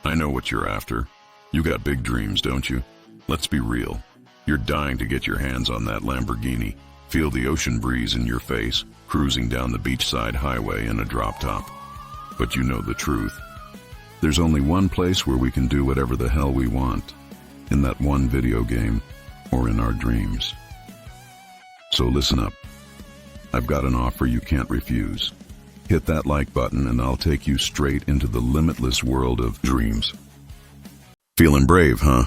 I know what you're after. You got big dreams, don't you? Let's be real. You're dying to get your hands on that Lamborghini, feel the ocean breeze in your face, cruising down the beachside highway in a drop top. But you know the truth. There's only one place where we can do whatever the hell we want. In that one video game, or in our dreams. So listen up. I've got an offer you can't refuse. Hit that like button and I'll take you straight into the limitless world of dreams. Feeling brave, huh?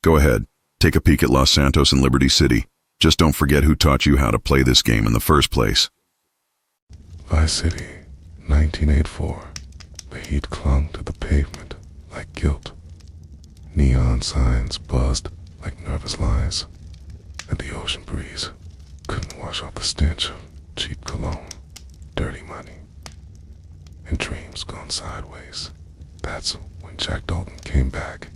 Go ahead. Take a peek at Los Santos and Liberty City. Just don't forget who taught you how to play this game in the first place. Vice City, 1984. The heat clung to the pavement like guilt. Neon signs buzzed like nervous lies, and the ocean breeze couldn't wash off the stench of cheap cologne, dirty money, and dreams gone sideways. That's when Jack Dalton came back.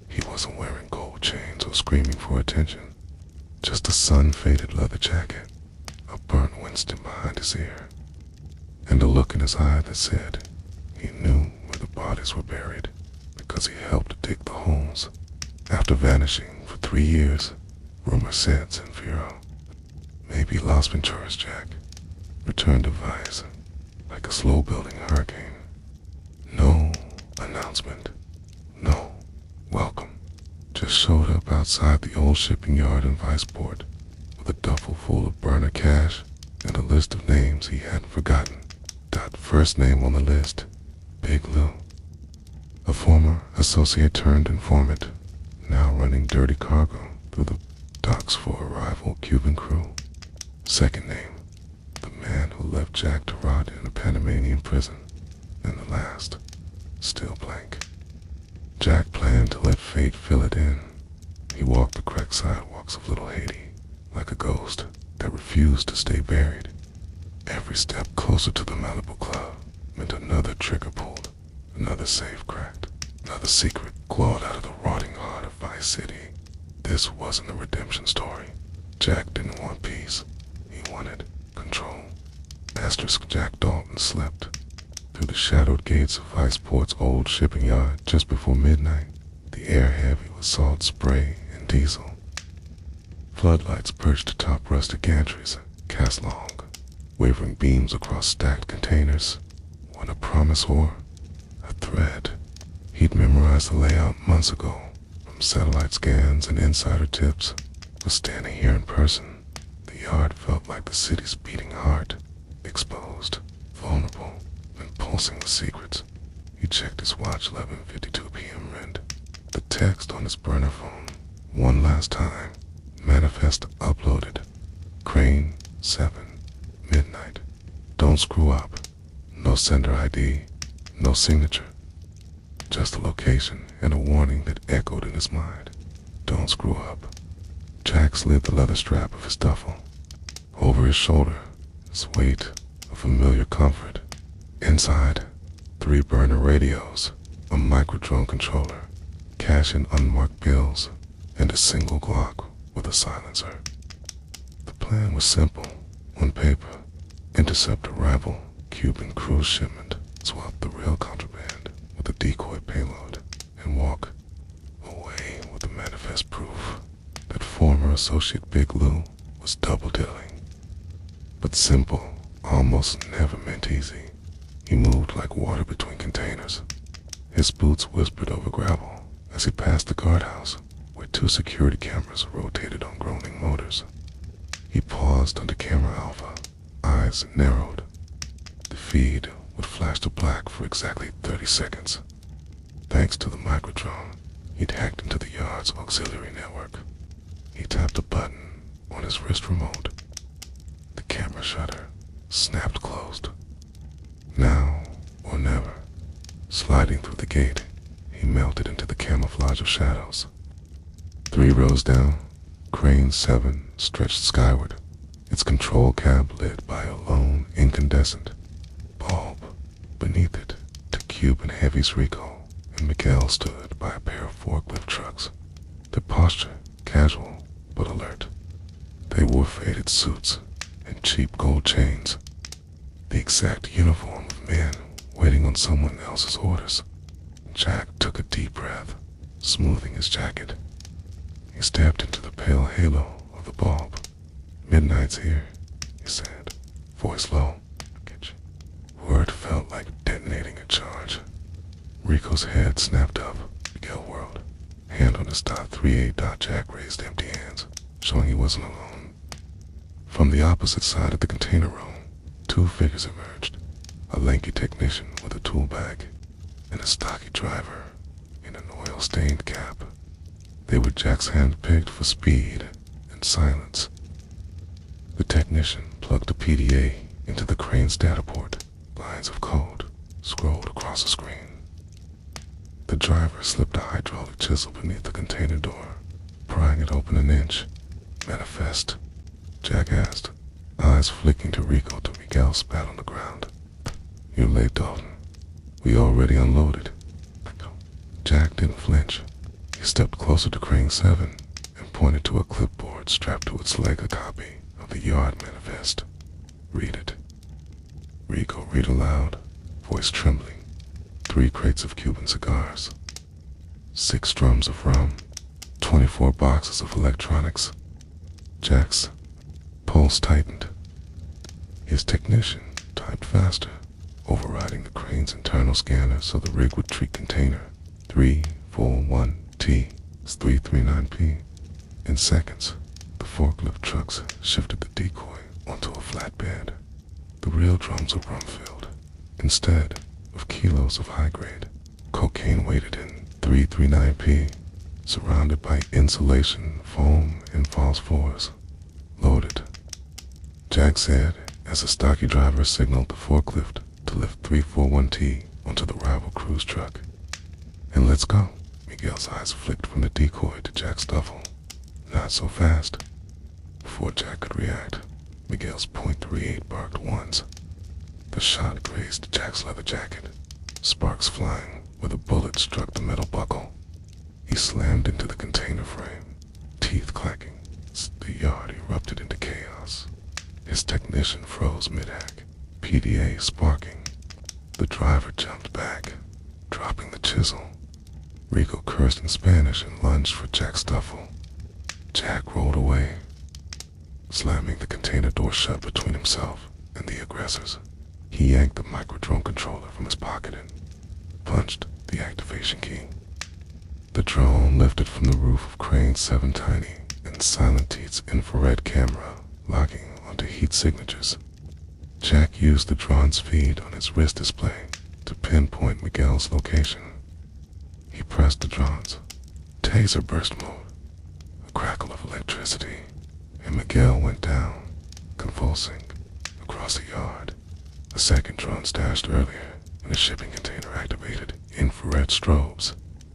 He wasn't wearing gold chains or screaming for attention, just a sun-faded leather jacket, a burnt Winston behind his ear, and a look in his eye that said he knew where the bodies were buried because he helped dig the holes. After vanishing for 3 years, rumor said Zenfiro, maybe Las Venturas Jack, returned to Vice like a slow-building hurricane. No announcement, no welcome, just showed up outside the old shipping yard in Viceport with a duffel full of burner cash and a list of names he hadn't forgotten. First name on the list, Big Lou, a former associate turned informant, now running dirty cargo through the docks for a rival Cuban crew. Second name, the man who left Jack to rot in a Panamanian prison. And the last, still blank. Jack planned to let fate fill it in. He walked the cracked sidewalks of Little Haiti like a ghost that refused to stay buried. Every step closer to the Malibu Club meant another trigger pulled, another safe cracked, another secret clawed out of the rotting heart of Vice City. This wasn't a redemption story. Jack didn't want peace. He wanted control. Asterisk Jack Dalton slept through the shadowed gates of Viceport's old shipping yard just before midnight, the air heavy with salt spray and diesel. Floodlights perched atop rusted gantries, cast long, wavering beams across stacked containers. What a promise or a threat. He'd memorized the layout months ago, from satellite scans and insider tips. But standing here in person, the yard felt like the city's beating heart, exposed, vulnerable, and pulsing with secrets. He checked his watch, 11:52 p.m. read. The text on his burner phone, one last time, manifest uploaded. Crane 7, midnight. Don't screw up. No sender ID, no signature. Just a location and a warning that echoed in his mind. Don't screw up. Jack slid the leather strap of his duffel over his shoulder, its weight a familiar comfort. Inside, 3 burner radios, a micro-drone controller, cash in unmarked bills, and a single Glock with a silencer. The plan was simple. On paper, intercept a rival Cuban cruise shipment, swap the real contraband with a decoy payload, and walk away with the manifest proof that former associate Big Lou was double-dealing. But simple almost never meant easy. He moved like water between containers. His boots whispered over gravel as he passed the guardhouse, where 2 security cameras rotated on groaning motors. He paused under camera alpha, eyes narrowed. The feed would flash to black for exactly 30 seconds. Thanks to the microdrone, he'd hacked into the yard's auxiliary network. He tapped a button on his wrist remote. The camera shutter snapped closed. Now or never. Sliding through the gate, he melted into the camouflage of shadows. 3 rows down, Crane 7 stretched skyward, its control cab lit by a lone incandescent bulb. Beneath it, to Cuban Heavy's Rico and Miguel stood by a pair of forklift trucks, their posture casual but alert. They wore faded suits and cheap gold chains, the exact uniform of men waiting on someone else's orders. Jack took a deep breath, smoothing his jacket. He stepped into the pale halo of the bulb. "Midnight's here," he said, voice low. Word felt like detonating a charge. Rico's head snapped up. Miguel whirled. Hand on his .38. Jack raised empty hands, showing he wasn't alone. From the opposite side of the container room, two figures emerged. A lanky technician with a tool bag, and a stocky driver in an oil-stained cap. They were Jack's hand-picked for speed and silence. The technician plugged a PDA into the crane's data port. Lines of code scrolled across the screen. The driver slipped a hydraulic chisel beneath the container door, prying it open an inch. "Manifest?" Jack asked, eyes flicking to Rico to Miguel spat on the ground. "You're late, Dalton. We already unloaded." Jack didn't flinch. He stepped closer to Crane 7 and pointed to a clipboard strapped to its leg, a copy of the Yard Manifest. "Read it." Rico read aloud, voice trembling. 3 crates of Cuban cigars, 6 drums of rum, 24 boxes of electronics. Jack's pulse tightened. His technician typed faster, overriding the crane's internal scanner so the rig would treat container 341T as 339P. In seconds, the forklift trucks shifted the decoy onto a flatbed. The real drums were rum-filled, instead of kilos of high-grade cocaine weighted in 339P, surrounded by insulation, foam, and false fours. "Loaded," Jack said as the stocky driver signaled the forklift to lift 341T onto the rival cruise truck. "And let's go." Miguel's eyes flicked from the decoy to Jack's duffel. "Not so fast." Before Jack could react, Miguel's .38 barked once. The shot grazed Jack's leather jacket, sparks flying where the bullet struck the metal buckle. He slammed into the container frame, teeth clacking as the yard erupted into chaos. His technician froze mid-hack, PDA sparking. The driver jumped back, dropping the chisel. Rico cursed in Spanish and lunged for Jack's duffel. Jack rolled away, slamming the container door shut between himself and the aggressors. He yanked the microdrone controller from his pocket and punched the activation key. The drone lifted from the roof of Crane 7 Tiny and silenced its infrared camera, locking onto heat signatures. Jack used the drone's feed on his wrist display to pinpoint Miguel's location. He pressed the drones. Taser burst mode. A crackle of electricity, and Miguel went down, convulsing, across the yard. A second drone stashed earlier, and a shipping container activated infrared strobes,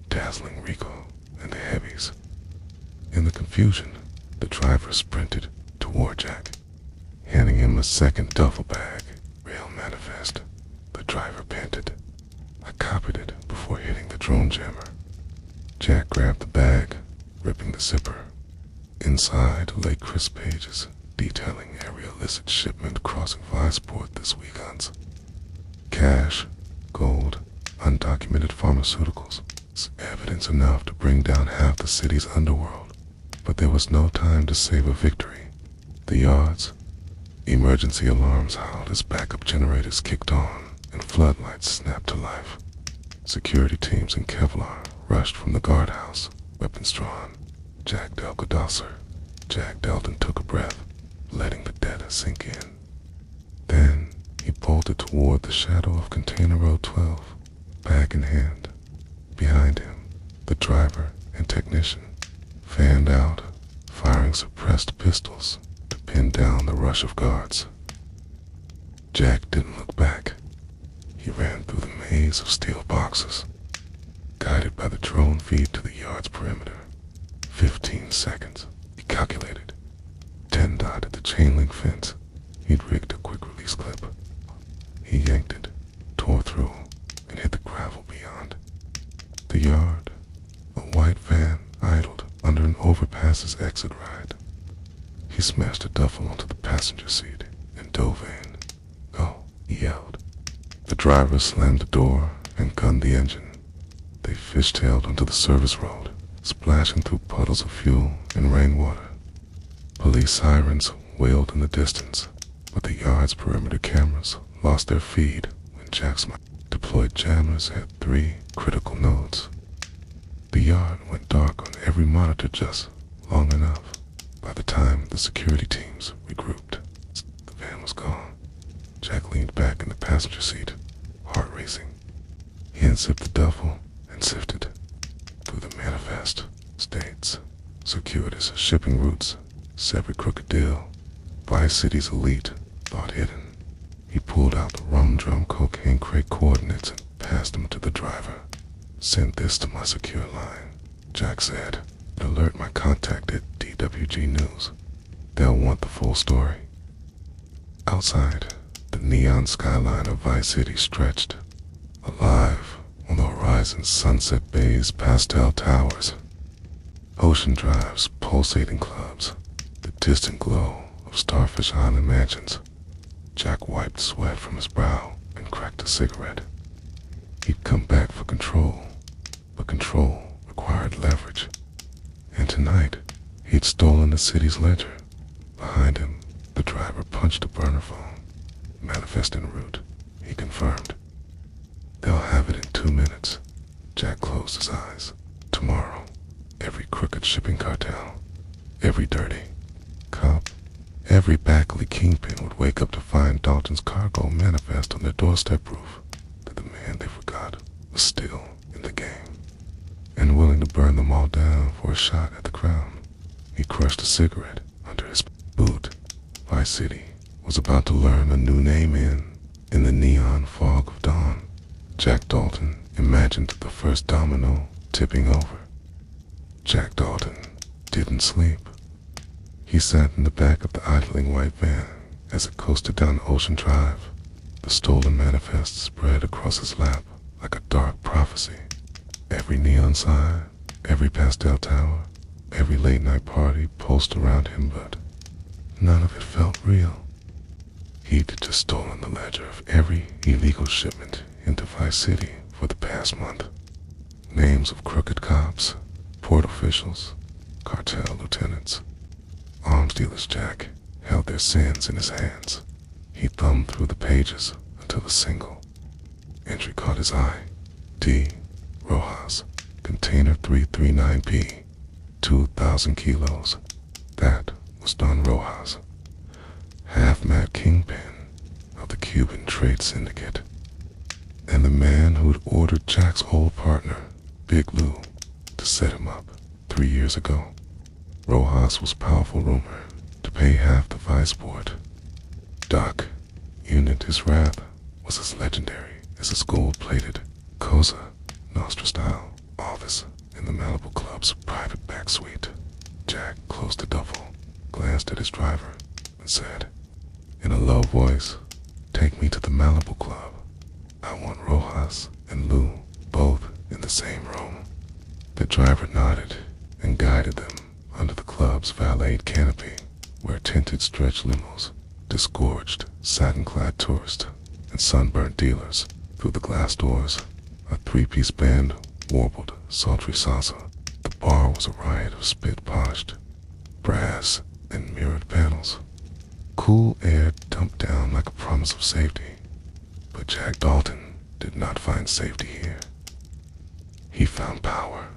dazzling Rico and the heavies. In the confusion, the driver sprinted toward Jack, handing him a second duffel bag. "Rail manifest," the driver panted. "I copied it before hitting the drone jammer." Jack grabbed the bag, ripping the zipper. Inside lay crisp pages detailing every illicit shipment crossing Viceport this week. Cash, gold, undocumented pharmaceuticals. It's evidence enough to bring down half the city's underworld. But there was no time to save a victory. The yards, emergency alarms howled as backup generators kicked on and floodlights snapped to life. Security teams in Kevlar rushed from the guardhouse, weapons drawn. Jack Dalton took a breath, letting the data sink in. Then he bolted toward the shadow of Container Row 12, bag in hand. Behind him, the driver and technician fanned out, firing suppressed pistols to pin down the rush of guards. Jack didn't look back. He ran through the maze of steel boxes, guided by the drone feed to the yard's perimeter. 15 seconds, he calculated. 10 dotted the chain-link fence. He'd rigged a quick-release clip. He yanked it, tore through, and hit the gravel beyond. The yard, a white van idled under an overpass's exit ride. He smashed a duffel onto the passenger seat and dove in. "Go," he yelled. The driver slammed the door and gunned the engine. they fishtailed onto the service road, splashing through puddles of fuel and rainwater. Police sirens wailed in the distance, but the yard's perimeter cameras lost their feed when Jack's deployed jammers at 3 critical nodes. The yard went dark on every monitor just long enough. By the time the security teams regrouped, the van was gone. Jack leaned back in the passenger seat, heart racing. He unzipped the duffel and sifted through the manifest, states, circuitous shipping routes, separate crooked deal, Vice City's elite, thought hidden. He pulled out the rum drum cocaine crate coordinates and passed them to the driver. "Send this to my secure line," Jack said. "Alert my contact at DWG News. They'll want the full story." Outside, the neon skyline of Vice City stretched, alive on the horizon's sunset bays, pastel towers, ocean drives, pulsating clubs, the distant glow of Starfish Island mansions. Jack wiped sweat from his brow and cracked a cigarette. He'd come back for control, but control required leverage. And tonight, he'd stolen the city's ledger. Behind him, the driver punched a burner phone. "Manifest en route," he confirmed. "They'll have it in 2 minutes." Jack closed his eyes. Tomorrow, every crooked shipping cartel, every dirty cop, every backly kingpin would wake up to find Dalton's cargo manifest on their doorstep roof. That the man they forgot was still in the game, and willing to burn them all down for a shot at the crown. He crushed a cigarette under his boot. Vice City was about to learn a new name in the neon fog of dawn. Jack Dalton imagined the first domino tipping over. Jack Dalton didn't sleep. He sat in the back of the idling white van as it coasted down Ocean Drive. The stolen manifest spread across his lap like a dark prophecy. Every neon sign, every pastel tower, every late-night party pulsed around him, but none of it felt real. He'd just stolen the ledger of every illegal shipment into Vice City for the past month. Names of crooked cops, port officials, cartel lieutenants. Arms dealers Jack held their sins in his hands. He thumbed through the pages until a single entry caught his eye. D. Rojas, container 339P, 2,000 kilos. That was Don Rojas, half-mad kingpin of the Cuban trade syndicate, and the man who'd ordered Jack's old partner, Big Lou, to set him up 3 years ago. Rojas was powerful rumor to pay half the vice port. Doc, Unit his wrath was as legendary as his gold-plated Cosa Nostra-style office in the Malibu Club's private back suite. Jack closed the duffel, glanced at his driver, and said, in a low voice, "Take me to the Malibu Club. I want Rojas and Lou both in the same room." The driver nodded and guided them under the club's valet canopy, where tinted stretch limos disgorged satin-clad tourists and sunburnt dealers. Through the glass doors, a three-piece band warbled sultry salsa. The bar was a riot of spit-polished brass and mirrored panels. Cool air dumped down like a promise of safety, but Jack Dalton did not find safety here. He found power.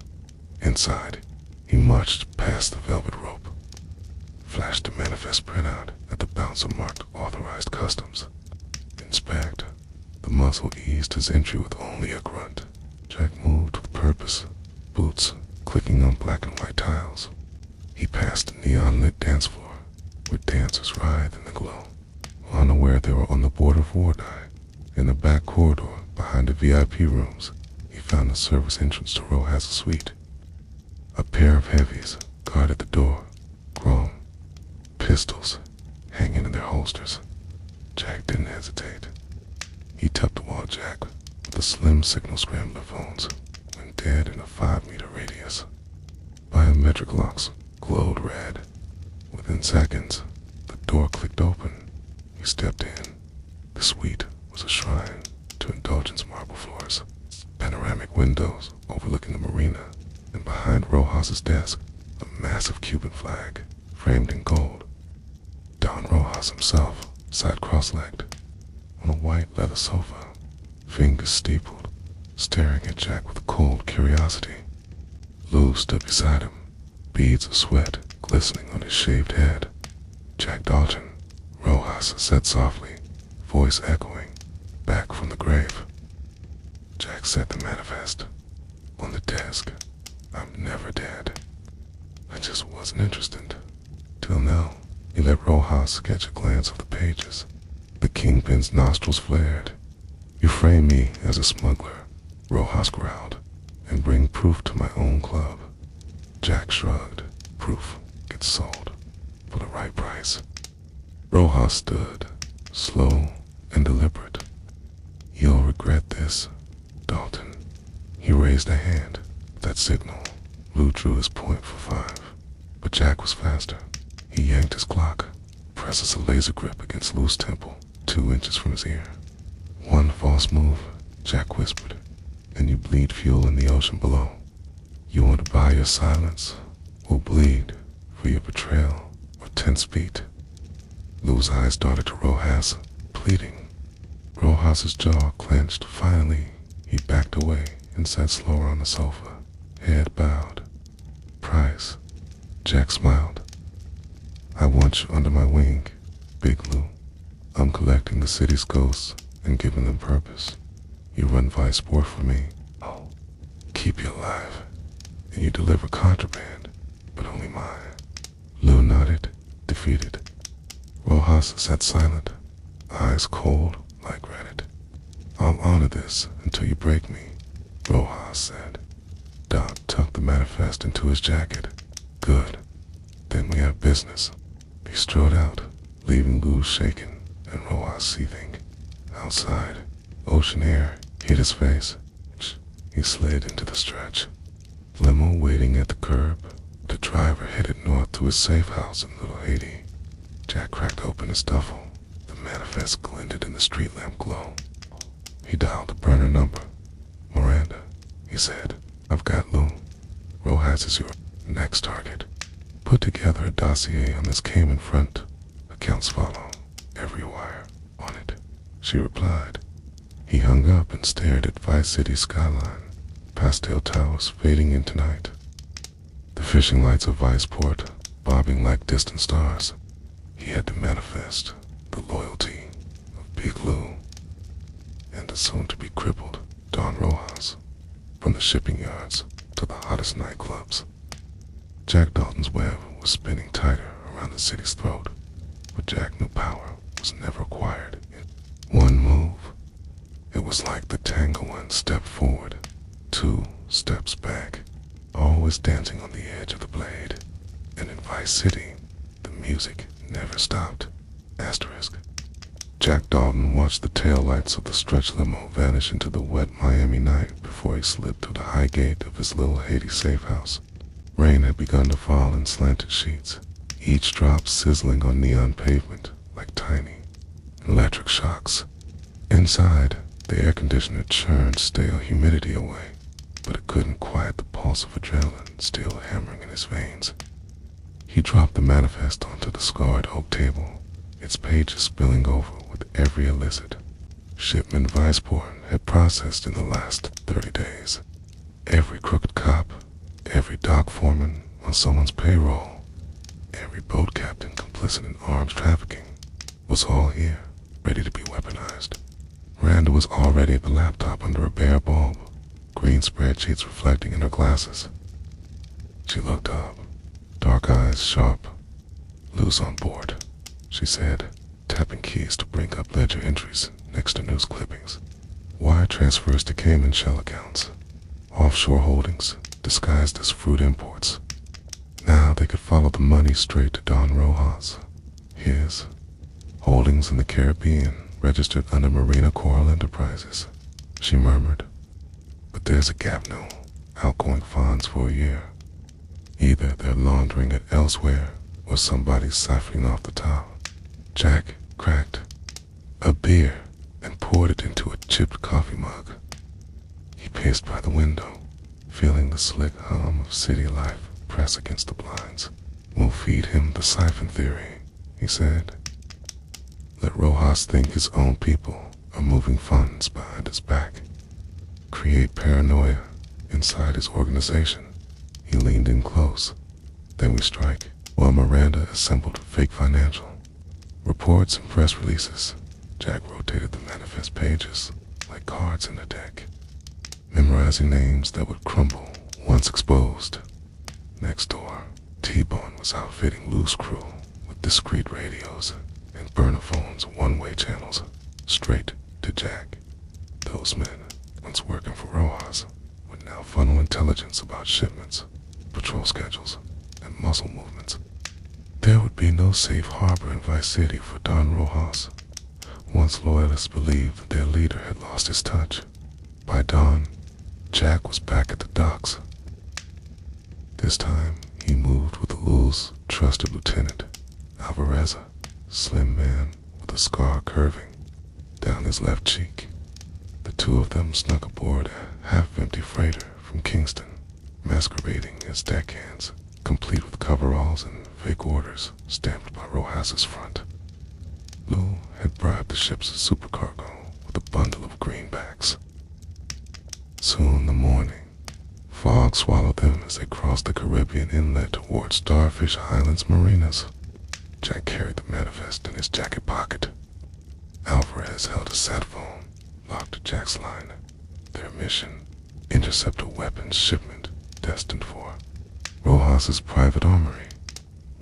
Inside, he marched past the velvet rope, flashed the manifest printout at the bouncer marked authorized customs. Inspect. The muzzle eased his entry with only a grunt. Jack moved with purpose, boots clicking on black and white tiles. He passed the neon-lit dance floor, where dancers writhed in the glow. Unaware they were on the border of Wardeye, in the back corridor behind the VIP rooms, he found the service entrance to Rojas' suite. A pair of heavies guarded the door, chrome, pistols hanging in their holsters. Jack didn't hesitate. He tucked the wall Jack with the slim signal scrambler phones when dead in a 5-meter radius. Biometric locks glowed red. Within seconds, the door clicked open. He stepped in. The suite was a shrine to indulgence marble floors, panoramic windows overlooking the marina, and behind Rojas's desk, a massive Cuban flag framed in gold. Don Rojas himself sat cross-legged on a white leather sofa, fingers steepled, staring at Jack with cold curiosity. Lou stood beside him, beads of sweat glistening on his shaved head. "Jack Dalton," Rojas said softly, voice echoing back from the grave. Jack set the manifest on the desk. "I'm never dead. I just wasn't interested. Till now." He let Rojas catch a glance of the pages. The kingpin's nostrils flared. "You frame me as a smuggler," Rojas growled, "and bring proof to my own club." Jack shrugged. "Proof gets sold for the right price." Rojas stood, slow and deliberate. "You'll regret this, Dalton." He raised a hand. With that signal, Lou drew his point for 5, but Jack was faster. He yanked his clock, presses a laser grip against Lou's temple, 2 inches from his ear. "One false move," Jack whispered, "and you bleed fuel in the ocean below. You want to buy your silence? We'll bleed for your betrayal or 10 feet." Lou's eyes darted to Rojas, pleading. Rojas's jaw clenched. Finally, he backed away and sat slower on the sofa, head bowed. "Price," Jack smiled. "I want you under my wing, Big Lou. I'm collecting the city's ghosts and giving them purpose. You run vice sport for me. I'll keep you alive, and you deliver contraband, but only mine." Lou nodded, defeated. Rojas sat silent, eyes cold like granite. "I'll honor this until you break me," Rojas said. Doc tucked the manifest into his jacket. "Good. Then we have business." He strode out, leaving Lou shaken and Rojas seething. Outside, ocean air hit his face. He slid into the stretch. Limo waiting at the curb. The driver headed north to his safe house in Little Haiti. Jack cracked open his duffel. The manifest glinted in the street lamp glow. He dialed the burner number. "Miranda," he said, "I've got Lou. Rojas is your next target. Put together a dossier on this Cayman front. Accounts follow. Every wire on it." She replied. He hung up and stared at Vice City's skyline, pastel towers fading into night. The fishing lights of Viceport bobbing like distant stars. He had to manifest the loyalty of Big Lou and the soon-to-be crippled Don Rojas, from the shipping yards to the hottest nightclubs. Jack Dalton's web was spinning tighter around the city's throat, but Jack knew power was never acquired in one move. It was like the tango, 1 step forward, 2 steps back, always dancing on the edge of the blade. And in Vice City, the music never stopped. Asterisk. Jack Dalton watched the taillights of the stretch limo vanish into the wet Miami night before he slid through the high gate of his Little Haiti safe house. Rain had begun to fall in slanted sheets, each drop sizzling on neon pavement like tiny electric shocks. Inside, the air conditioner churned stale humidity away, but it couldn't quiet the pulse of adrenaline still hammering in his veins. He dropped the manifest onto the scarred oak table, its pages spilling over with every illicit shipment Viceport had processed in the last 30 days. Every crooked cop, every dock foreman on someone's payroll, every boat captain complicit in arms trafficking was all here, ready to be weaponized. Miranda was already at the laptop under a bare bulb, green spreadsheets reflecting in her glasses. She looked up, dark eyes sharp. "Lou's on board," she said, tapping keys to bring up ledger entries next to news clippings. Wire transfers to Cayman shell accounts, offshore holdings disguised as fruit imports. Now they could follow the money straight to Don Rojas. His holdings in the Caribbean registered under Marina Coral Enterprises, she murmured. But there's a gap now, outgoing funds for a year. Either they're laundering it elsewhere or somebody's siphoning off the top. Jack cracked a beer and poured it into a chipped coffee mug. He paced by the window, feeling the slick hum of city life press against the blinds. "We'll feed him the siphon theory," he said. "Let Rojas think his own people are moving funds behind his back. Create paranoia inside his organization." He leaned in close. "Then we strike." While Miranda assembled fake financial reports and press releases, Jack rotated the manifest pages like cards in a deck, memorizing names that would crumble once exposed. Next door, T-Bone was outfitting Lou's crew with discreet radios and burner phones, one-way channels straight to Jack. Those men, once working for Rojas, would now funnel intelligence about shipments, patrol schedules, and muscle movements. There would be no safe harbor in Vice City for Don Rojas. Once loyalists believed that their leader had lost his touch, by dawn, Jack was back at the docks. This time, he moved with Lou's trusted lieutenant, Alvarez, a slim man with a scar curving down his left cheek. The two of them snuck aboard a half-empty freighter from Kingston, masquerading as deckhands, complete with coveralls and fake orders stamped by Rojas's front. Lou had bribed the ship's supercargo with a bundle of greenbacks. Soon the morning, fog swallowed them as they crossed the Caribbean inlet toward Starfish Islands marinas. Jack carried the manifest in his jacket pocket. Alvarez held a sat phone locked to Jack's line. Their mission, intercept a weapons shipment destined for Rojas's private armory.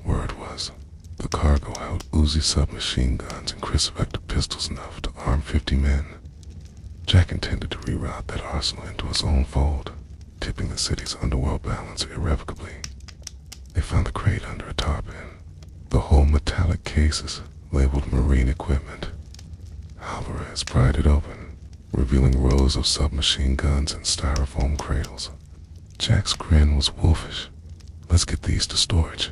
Word was, the cargo held Uzi submachine guns and Chris-Vector pistols enough to arm 50 men. Jack intended to reroute that arsenal into his own fold, tipping the city's underworld balance irrevocably. They found the crate under a tarpaulin, the whole metallic cases labeled marine equipment. Alvarez pried it open, revealing rows of submachine guns and styrofoam cradles. Jack's grin was wolfish. "Let's get these to storage,"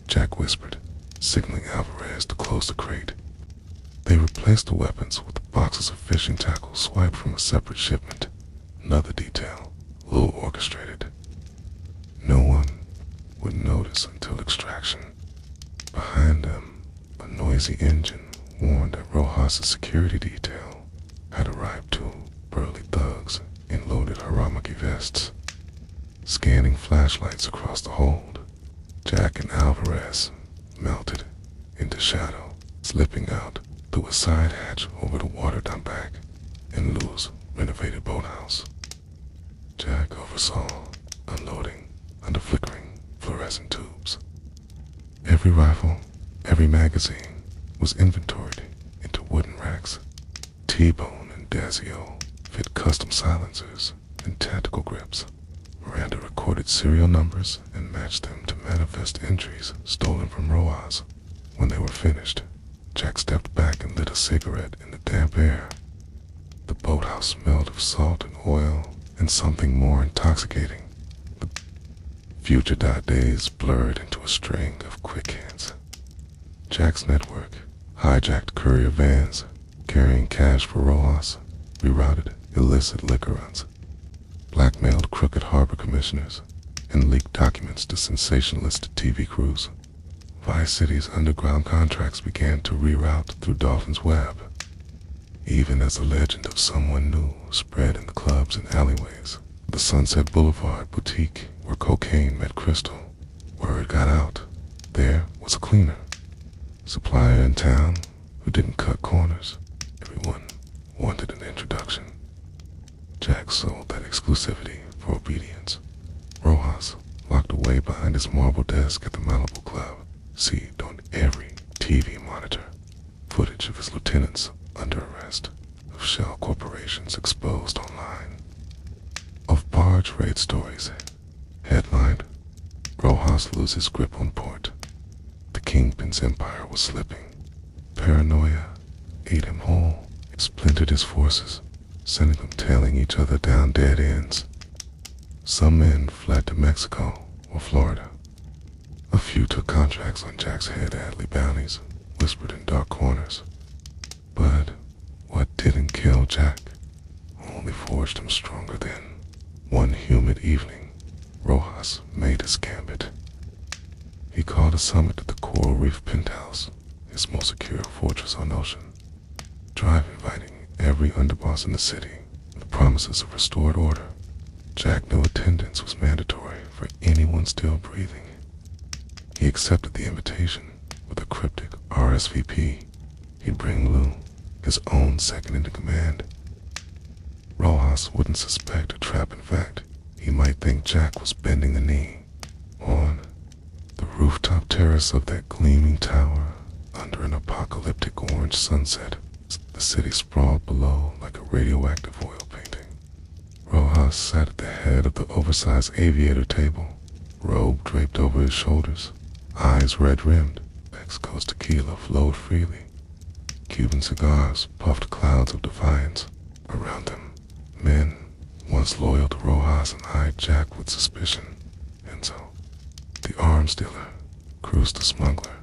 Jack whispered, signaling Alvarez to close the crate. They replaced the weapons with boxes of fishing tackle swiped from a separate shipment, another detail Lou orchestrated. No one would notice until extraction. Behind them, a noisy engine warned that Rojas' security detail had arrived too. Burly thugs in loaded Haramaki vests, scanning flashlights across the hold. Jack and Alvarez melted into shadow, slipping out through a side hatch over the water-down back in Lou's renovated boathouse. Jack oversaw unloading under flickering fluorescent tubes. Every rifle, every magazine was inventoried into wooden racks. T-Bone and Dazio fit custom silencers and tactical grips. Miranda recorded serial numbers and matched them to manifest entries stolen from Rojas. When they were finished, Jack stepped back and lit a cigarette in the damp air. The boathouse smelled of salt and oil and something more intoxicating. The future days blurred into a string of quick hits. Jack's network hijacked courier vans carrying cash for Rojas, rerouted illicit liquor runs, blackmailed crooked harbor commissioners, and leaked documents to sensationalist TV crews. Vice City's underground contracts began to reroute through Dalton's web, even as the legend of someone new spread in the clubs and alleyways. The Sunset Boulevard boutique where cocaine met crystal. Word got out. There was a cleaner, supplier in town who didn't cut corners. Everyone wanted an introduction. Jack sold that exclusivity for obedience. Rojas, locked away behind his marble desk at the Malibu Club, seized on every TV monitor footage of his lieutenants under arrest, of shell corporations exposed online, of barge raid stories headlined, "Rojas loses grip on port." The Kingpin's empire was slipping. Paranoia ate him whole. It splintered his forces, sending them tailing each other down dead ends. Some men fled to Mexico or Florida. A few took contracts on Jack's head Adley bounties, whispered in dark corners. But what didn't kill Jack only forged him stronger then. One humid evening, Rojas made his gambit. He called a summit at the Coral Reef Penthouse, his most secure fortress on ocean, drive inviting every underboss in the city with promises of restored order. Jack knew attendance was mandatory for anyone still breathing. He accepted the invitation with a cryptic RSVP. He'd bring Lou, his own second-in-command. Rojas wouldn't suspect a trap. In fact, he might think Jack was bending the knee. On the rooftop terrace of that gleaming tower, under an apocalyptic orange sunset, the city sprawled below like a radioactive oil painting. Rojas sat at the head of the oversized aviator table, robe draped over his shoulders, eyes red-rimmed. Mexico's tequila flowed freely. Cuban cigars puffed clouds of defiance. Around them, men once loyal to Rojas eyed Jack with suspicion. Enzo, the arms dealer, Cruz the smuggler,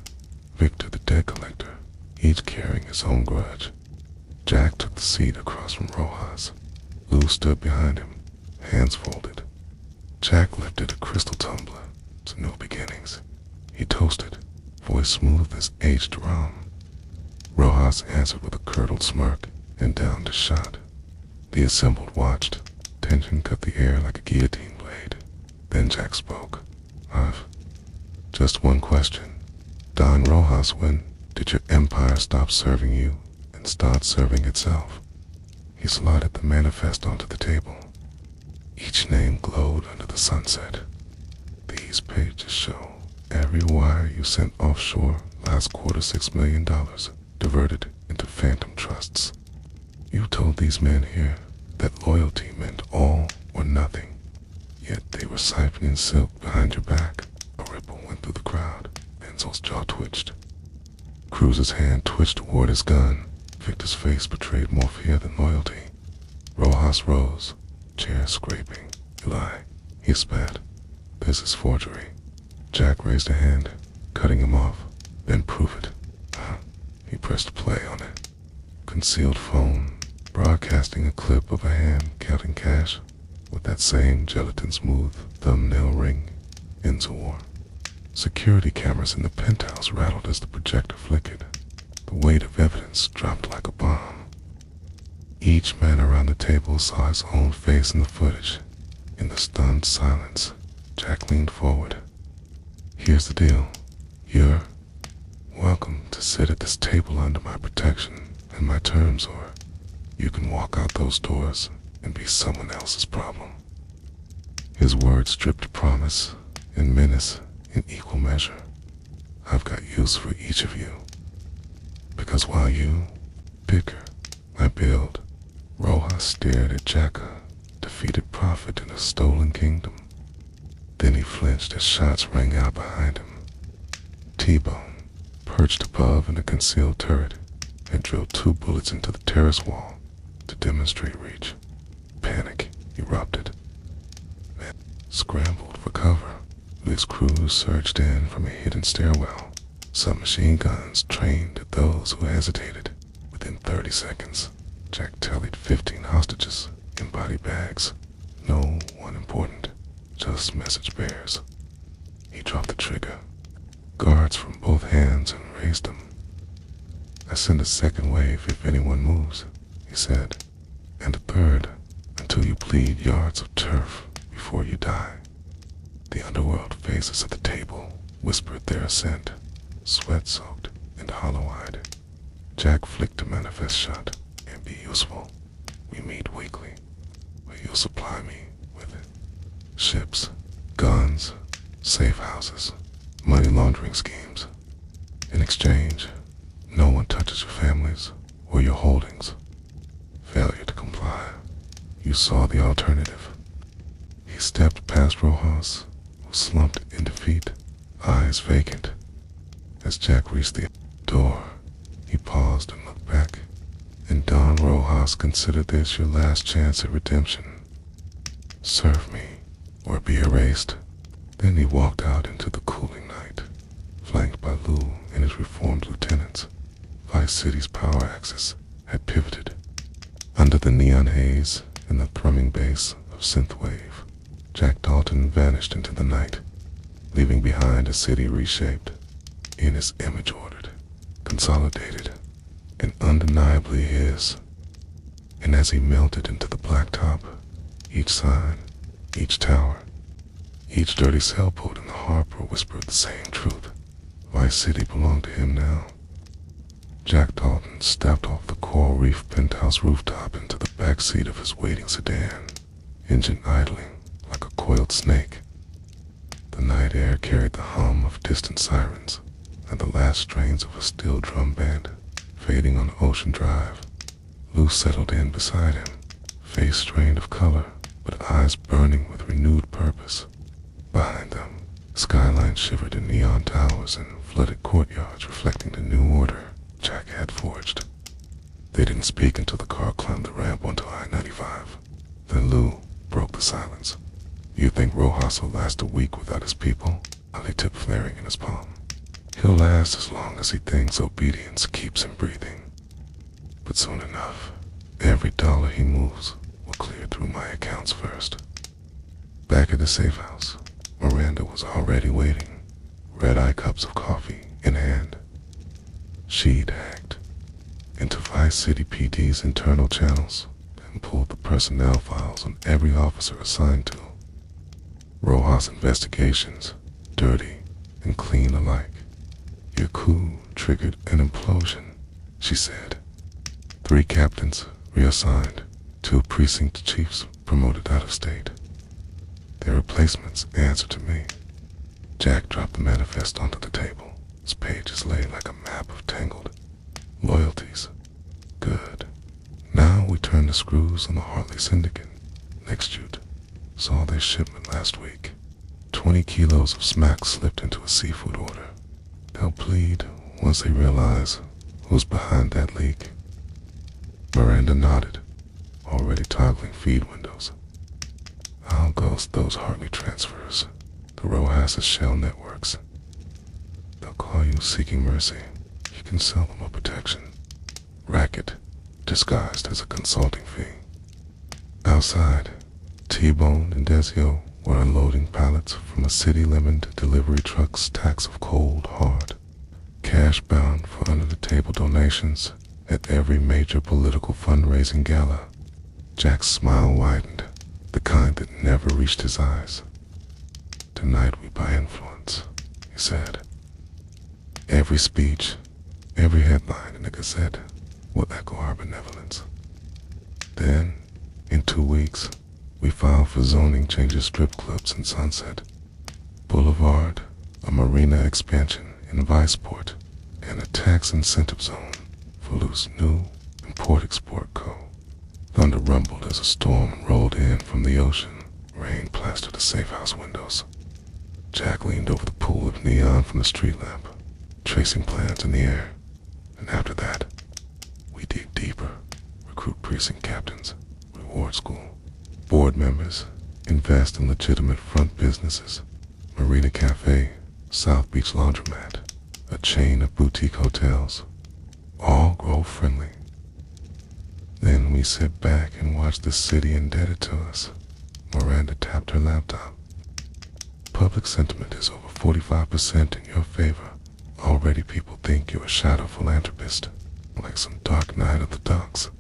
Victor the debt collector, each carrying his own grudge. Jack took the seat across from Rojas. Lou stood behind him, hands folded. Jack lifted a crystal tumbler to new beginnings. He toasted, voice smooth as aged rum. Rojas answered with a curdled smirk and downed his shot. The assembled watched. Tension cut the air like a guillotine blade. Then Jack spoke. I've just one question. Don Rojas, when did your empire stop serving you and start serving itself? He slotted the manifest onto the table. Each name glowed under the sunset. These pages show every wire you sent offshore last quarter. $6 million diverted into phantom trusts. You told these men here that loyalty meant all or nothing, yet they were siphoning silk behind your back. A ripple went through the crowd. Enzo's jaw twitched. Cruz's hand twitched toward his gun. Victor's face betrayed more fear than loyalty. Rojas rose, chair scraping. You lie, he spat. This is forgery. Jack raised a hand, cutting him off. Then prove it. He pressed play on it. Concealed phone, broadcasting a clip of a hand counting cash with that same gelatin-smooth thumbnail ring Enzo wore. Security cameras in the penthouse rattled as the projector flickered. The weight of evidence dropped like a bomb. Each man around the table saw his own face in the footage. In the stunned silence, Jack leaned forward. Here's the deal. You're welcome to sit at this table under my protection and my terms, or you can walk out those doors and be someone else's problem. His words dripped promise and menace in equal measure. I've got use for each of you. Because while you bicker, I build. Rojas stared at Jack, a defeated prophet in a stolen kingdom. Then he flinched as shots rang out behind him. T-Bone, perched above in a concealed turret, had drilled 2 bullets into the terrace wall to demonstrate reach. Panic erupted. Men scrambled for cover. His crews surged in from a hidden stairwell. Submachine guns trained at those who hesitated. Within 30 seconds, Jack tallied 15 hostages in body bags. No one important, just message bearers. He dropped the trigger. Guards from both hands and raised them. I send a second wave if anyone moves, he said, and a third until you bleed yards of turf before you die. The underworld faces at the table whispered their assent, sweat-soaked and hollow-eyed. Jack flicked a manifest shut. And be useful. We meet weekly, but you'll supply me with it. Ships, guns, safe houses, money laundering schemes. In exchange, no one touches your families or your holdings. Failure to comply. You saw the alternative. He stepped past Rojas, who slumped in defeat, eyes vacant. As Jack reached the door, he paused and looked back. And Don Rojas considered this your last chance at redemption. Serve me, or be erased. Then he walked out into the cooling night, flanked by Lou and his reformed lieutenants. Vice City's power axis had pivoted. Under the neon haze and the thrumming bass of synthwave, Jack Dalton vanished into the night, leaving behind a city reshaped in his image, ordered, consolidated, and undeniably his. And as he melted into the blacktop, each sign, each tower, each dirty sailboat in the harbor whispered the same truth. Vice City belonged to him now. Jack Dalton stepped off the coral reef penthouse rooftop into the back seat of his waiting sedan, engine idling like a coiled snake. The night air carried the hum of distant sirens and the last strains of a steel drum band fading on Ocean Drive. Lou settled in beside him, face strained of color, but eyes burning with renewed purpose. Behind them, skyline shivered in neon towers and flooded courtyards reflecting the new order Jack had forged. They didn't speak until the car climbed the ramp onto I-95. Then Lou broke the silence. "You think Rojas will last a week without his people?" Ali tip flaring in his palm. "He'll last as long as he thinks obedience keeps him breathing. But soon enough, every dollar he moves will clear through my accounts first." Back at the safe house, Miranda was already waiting, red-eye cups of coffee in hand. She'd hacked into Vice City PD's internal channels and pulled the personnel files on every officer assigned to Rojas investigations, dirty and clean alike. "Your coup triggered an implosion," she said. 3 captains reassigned, 2 precinct chiefs promoted out of state. Their replacements answer to me. Jack dropped the manifest onto the table. Its pages lay like a map of tangled loyalties. Good. Now we turn the screws on the Hartley Syndicate. Next shoot. Saw their shipment last week. 20 kilos of smack slipped into a seafood order. They'll plead once they realize who's behind that leak. Miranda nodded, already toggling feed windows. "I'll ghost those Hartley transfers, the Rojas' shell networks. They'll call you seeking mercy. You can sell them a protection racket disguised as a consulting fee." Outside, T-Bone and Desio were unloading pallets from a city-lemon delivery truck's stacks of cold, hard cash bound for under-the-table donations at every major political fundraising gala. Jack's smile widened, the kind that never reached his eyes. "Tonight we buy influence," he said. "Every speech, every headline in the Gazette will echo our benevolence. Then, in 2 weeks, we file for zoning changes strip clubs in Sunset Boulevard, a marina expansion in Viceport, and a tax incentive zone for Lou's new Import-Export Co." Thunder rumbled as a storm rolled in from the ocean. Rain plastered the safe house windows. Jack leaned over the pool of neon from the street lamp, tracing plans in the air. And after that, we dig deeper, recruit precinct captains, reward school, board members, invest in legitimate front businesses, Marina Cafe, South Beach Laundromat, a chain of boutique hotels, all grow friendly. Then we sit back and watch the city indebted to us. Miranda tapped her laptop. "Public sentiment is over 45% in your favor. Already people think you're a shadow philanthropist, like some dark night of the docks.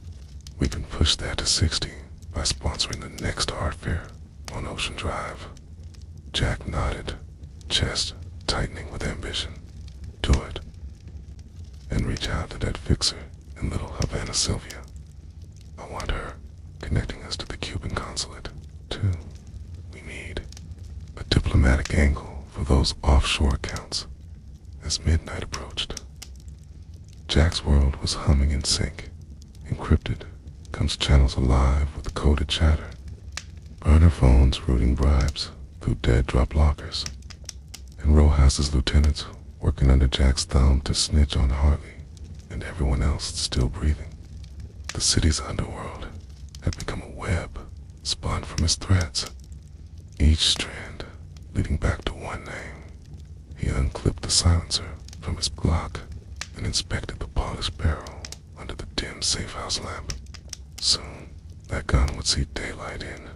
We can push that to 60 by sponsoring the next art fair on Ocean Drive." Jack nodded, chest tightening with ambition. "Do it. And reach out to that fixer in Little Havana, Sylvia. I want her connecting us to the Cuban consulate, too. We need a diplomatic angle for those offshore accounts." As midnight approached, Jack's world was humming in sync. Encrypted, comes channels alive with coded chatter. Burner phones routing bribes through dead drop lockers. And Rojas' lieutenants working under Jack's thumb to snitch on Hartley and everyone else still breathing. The city's underworld had become a web spun from his threads, each strand leading back to one name. He unclipped the silencer from his Glock and inspected the polished barrel under the dim safe house lamp. Soon, that gun would see daylight in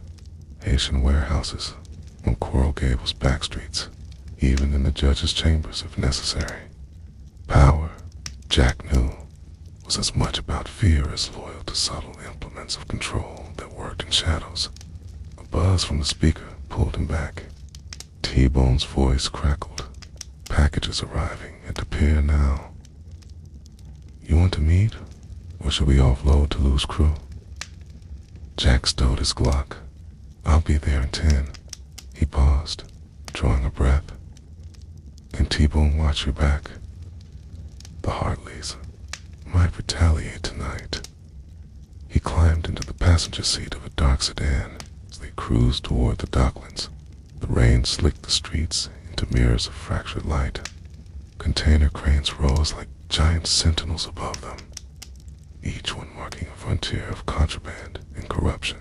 Haitian warehouses, on Coral Gables back streets, even in the judge's chambers if necessary. Power, Jack knew, was as much about fear as loyal to subtle implements of control that worked in shadows. A buzz from the speaker pulled him back. T-Bone's voice crackled. Packages arriving at the pier now. You want to meet, or should we offload to lose crew? Jack stowed his Glock. I'll be there in 10. He paused, drawing a breath. Can T-Bone watch your back? The Hartleys might retaliate tonight. He climbed into the passenger seat of a dark sedan as they cruised toward the docklands. The rain slicked the streets into mirrors of fractured light. Container cranes rose like giant sentinels above them, each one marking a frontier of contraband and corruption.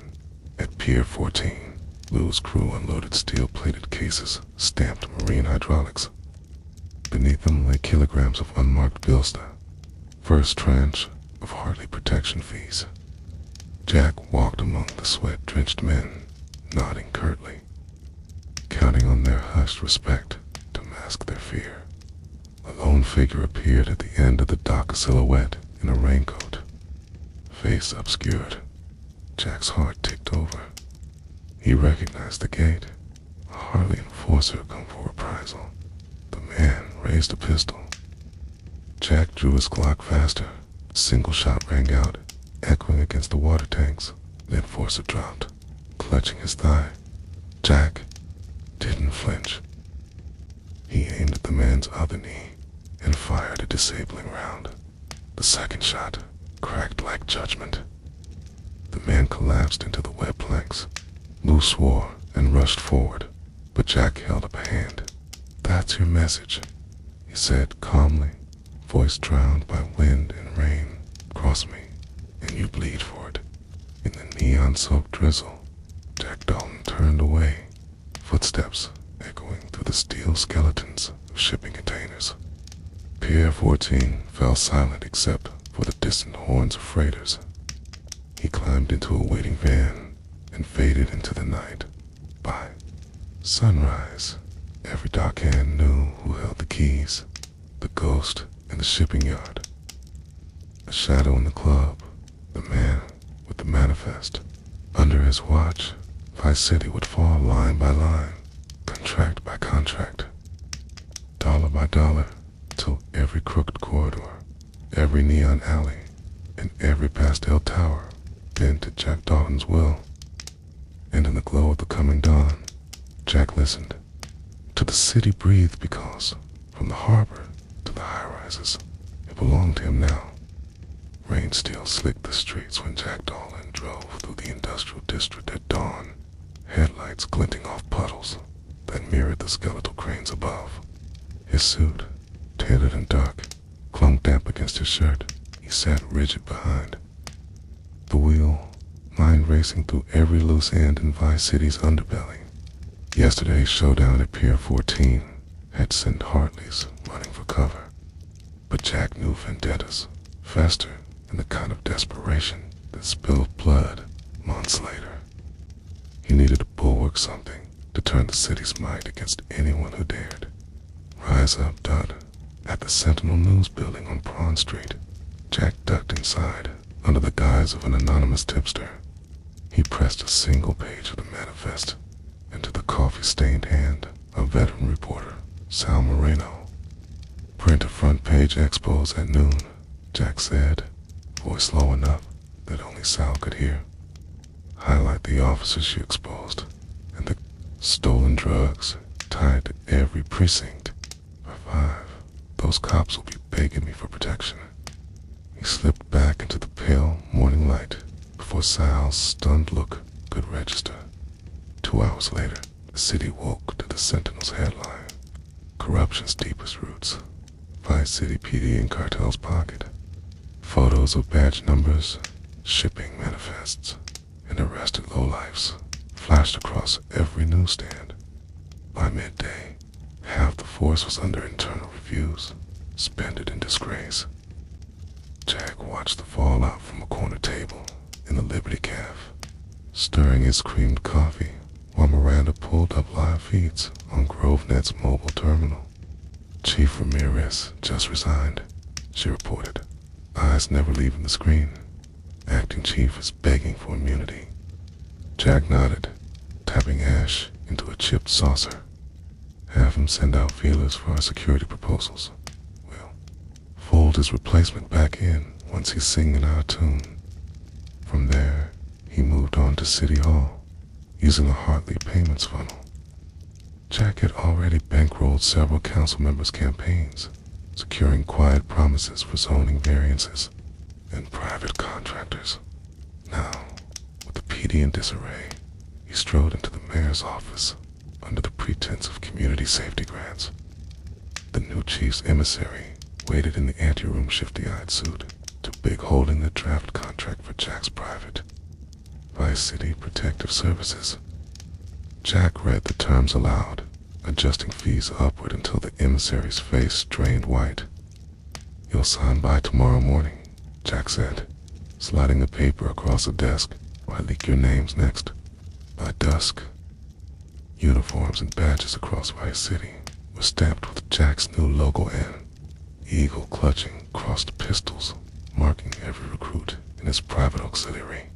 At Pier 14, Lou's crew unloaded steel-plated cases stamped marine hydraulics. Beneath them lay kilograms of unmarked bilster, first tranche of Hartley protection fees. Jack walked among the sweat-drenched men, nodding curtly, counting on their hushed respect to mask their fear. A lone figure appeared at the end of the dock, a silhouette in a raincoat, face obscured. Jack's heart ticked over. He recognized the gate. A Harley enforcer come for reprisal. The man raised a pistol. Jack drew his Glock faster. A single shot rang out, echoing against the water tanks. The enforcer dropped, clutching his thigh. Jack didn't flinch. He aimed at the man's other knee and fired a disabling round. The second shot cracked like judgment. The man collapsed into the web planks. Lou swore and rushed forward, but Jack held up a hand. That's your message, he said calmly, voice drowned by wind and rain. Cross me, and you bleed for it. In the neon-soaked drizzle, Jack Dalton turned away, footsteps echoing through the steel skeletons of shipping containers. Pier 14 fell silent except for the distant horns of freighters. He climbed into a waiting van and faded into the night. By sunrise, every dockhand knew who held the keys, the ghost in the shipping yard. A shadow in the club, the man with the manifest. Under his watch, Vice City would fall line by line, contract by contract, dollar by dollar, till every crooked corridor, every neon alley, and every pastel tower bent to Jack Dalton's will. And in the glow of the coming dawn, Jack listened. To the city breathed because, from the harbor to the high-rises, it belonged to him now. Rain still slicked the streets when Jack Dalton drove through the industrial district at dawn, headlights glinting off puddles that mirrored the skeletal cranes above. His suit, tailored and dark, clung damp against his shirt. He sat rigid behind the wheel, mind racing through every loose end in Vice City's underbelly. Yesterday's showdown at Pier 14 had sent Hartleys running for cover, but Jack knew vendettas fester in the kind of desperation that spilled blood months later. He needed to bulwark something to turn the city's might against anyone who dared. Rise up, Dud. At the Sentinel News building on Prawn Street, Jack ducked inside under the guise of an anonymous tipster. He pressed a single page of the manifest into the coffee-stained hand of veteran reporter Sal Moreno. Print a front-page expose at noon, Jack said, voice low enough that only Sal could hear. Highlight the officers she exposed and the stolen drugs tied to every precinct. By 5, those cops will be begging me for protection. He slipped back into the pale morning light before Sal's stunned look could register. 2 hours later, the city woke to the Sentinel's headline, corruption's deepest roots, Vice City PD in cartel's pocket. Photos of badge numbers, shipping manifests, and arrested lowlifes flashed across every newsstand. By midday, half the force was under internal reviews, suspended in disgrace. Jack watched the fallout from a corner table in the Liberty Cafe, stirring his creamed coffee while Miranda pulled up live feeds on GroveNet's mobile terminal. Chief Ramirez just resigned, she reported, eyes never leaving the screen. Acting chief is begging for immunity. Jack nodded, tapping Ash into a chipped saucer. Have him send out feelers for our security proposals. We'll fold his replacement back in once he's singing our tune. From there, he moved on to City Hall, using a Hartley payments funnel. Jack had already bankrolled several council members' campaigns, securing quiet promises for zoning variances and private contractors. Now, with the PD in disarray, he strode into the mayor's office under the pretense of community safety grants. The new chief's emissary waited in the anteroom shifty-eyed suit, too big holding the draft contract for Jack's private Vice City Protective Services. Jack read the terms aloud, adjusting fees upward until the emissary's face drained white. You'll sign by tomorrow morning, Jack said, sliding the paper across the desk while I leak your names next. By dusk, uniforms and badges across Vice City were stamped with Jack's new logo and eagle clutching crossed pistols, marking every recruit in his private auxiliary.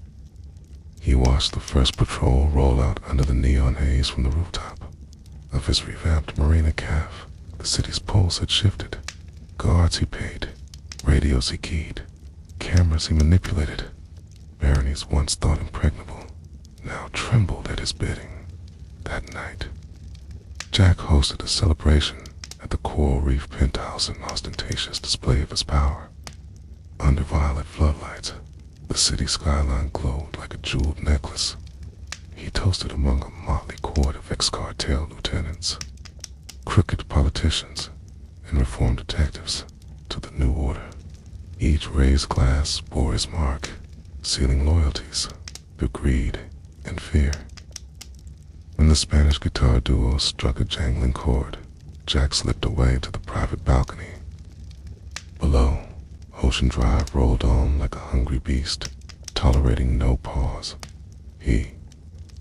He watched the first patrol roll out under the neon haze from the rooftop of his revamped marina cafe. The city's pulse had shifted. Guards he paid, radios he keyed, cameras he manipulated. Baronies once thought impregnable, now trembled at his bidding. That night, Jack hosted a celebration at the Coral Reef penthouse in ostentatious display of his power. Under violet floodlights, the city skyline glowed like a jeweled necklace. He toasted among a motley court of ex-cartel lieutenants, crooked politicians, and reformed detectives to the new order. Each raised glass bore his mark, sealing loyalties through greed and fear. When the Spanish guitar duo struck a jangling chord, Jack slipped away to the private balcony. Below, Ocean Drive rolled on like a hungry beast, tolerating no pause. He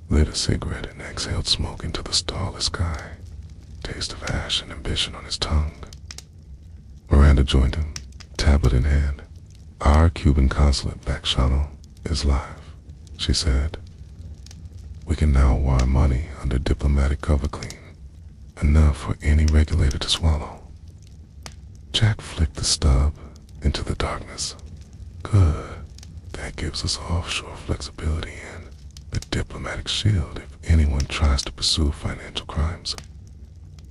lit a cigarette and exhaled smoke into the starless sky, taste of ash and ambition on his tongue. Miranda joined him, tablet in hand. Our Cuban consulate back shuttle is live, she said. We can now wire money under diplomatic cover clean, enough for any regulator to swallow. Jack flicked the stub into the darkness. Good. That gives us offshore flexibility and the diplomatic shield if anyone tries to pursue financial crimes.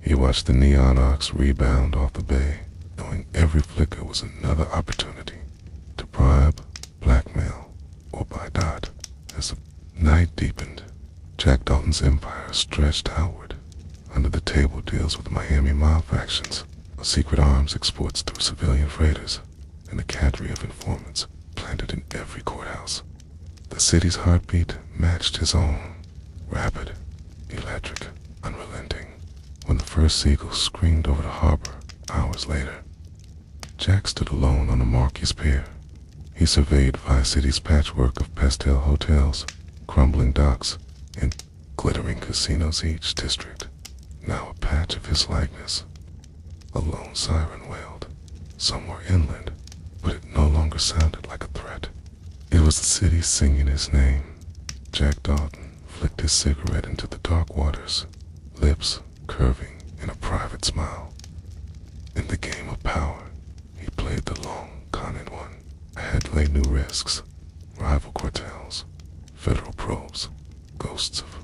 He watched the neon arcs rebound off the bay, knowing every flicker was another opportunity to bribe, blackmail, or buy dot. As the night deepened, Jack Dalton's empire stretched outward. Under the table deals with Miami mob factions, secret arms exports through civilian freighters, and a cadre of informants planted in every courthouse. The city's heartbeat matched his own, rapid, electric, unrelenting. When the first seagull screamed over the harbor hours later, Jack stood alone on the Marquis Pier. He surveyed Vice City's patchwork of pastel hotels, crumbling docks, and glittering casinos each district, now a patch of his likeness. A lone siren wailed, somewhere inland, but it no longer sounded like a threat. It was the city singing his name. Jack Dalton flicked his cigarette into the dark waters, lips curving in a private smile. In the game of power, he played the long, cunning one. Ahead lay new risks, rival cartels, federal probes, ghosts of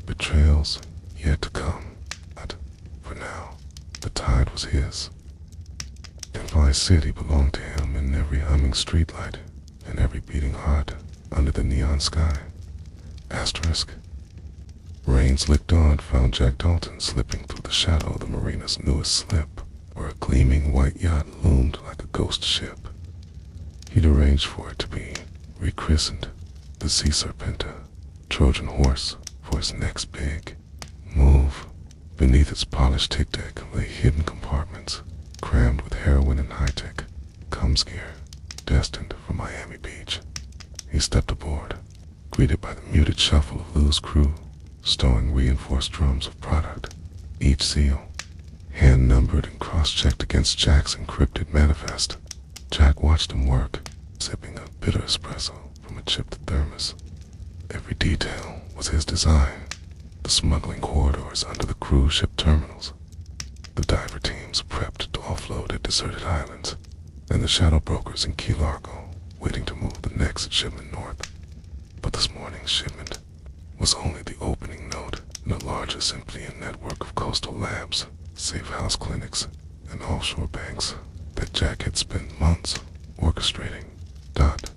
betrayals yet to come. But for now, the tide was his. And Vice City belonged to him in every humming streetlight and every beating heart under the neon sky. Asterisk. Rain slick dawn found Jack Dalton slipping through the shadow of the marina's newest slip, where a gleaming white yacht loomed like a ghost ship. He'd arranged for it to be rechristened the Sea Serpenta, Trojan horse for his next big move. Beneath its polished tick deck lay hidden compartments, crammed with heroin and high-tech comes gear, destined for Miami Beach. He stepped aboard, greeted by the muted shuffle of Lou's crew, stowing reinforced drums of product, each seal hand-numbered and cross-checked against Jack's encrypted manifest. Jack watched him work, sipping a bitter espresso from a chipped thermos. Every detail was his design. The smuggling corridors under the cruise ship terminals, the diver teams prepped to offload at deserted islands, and the shadow brokers in Key Largo waiting to move the next shipment north. But this morning's shipment was only the opening note in a larger Simplean network of coastal labs, safe house clinics, and offshore banks that Jack had spent months orchestrating. Dot,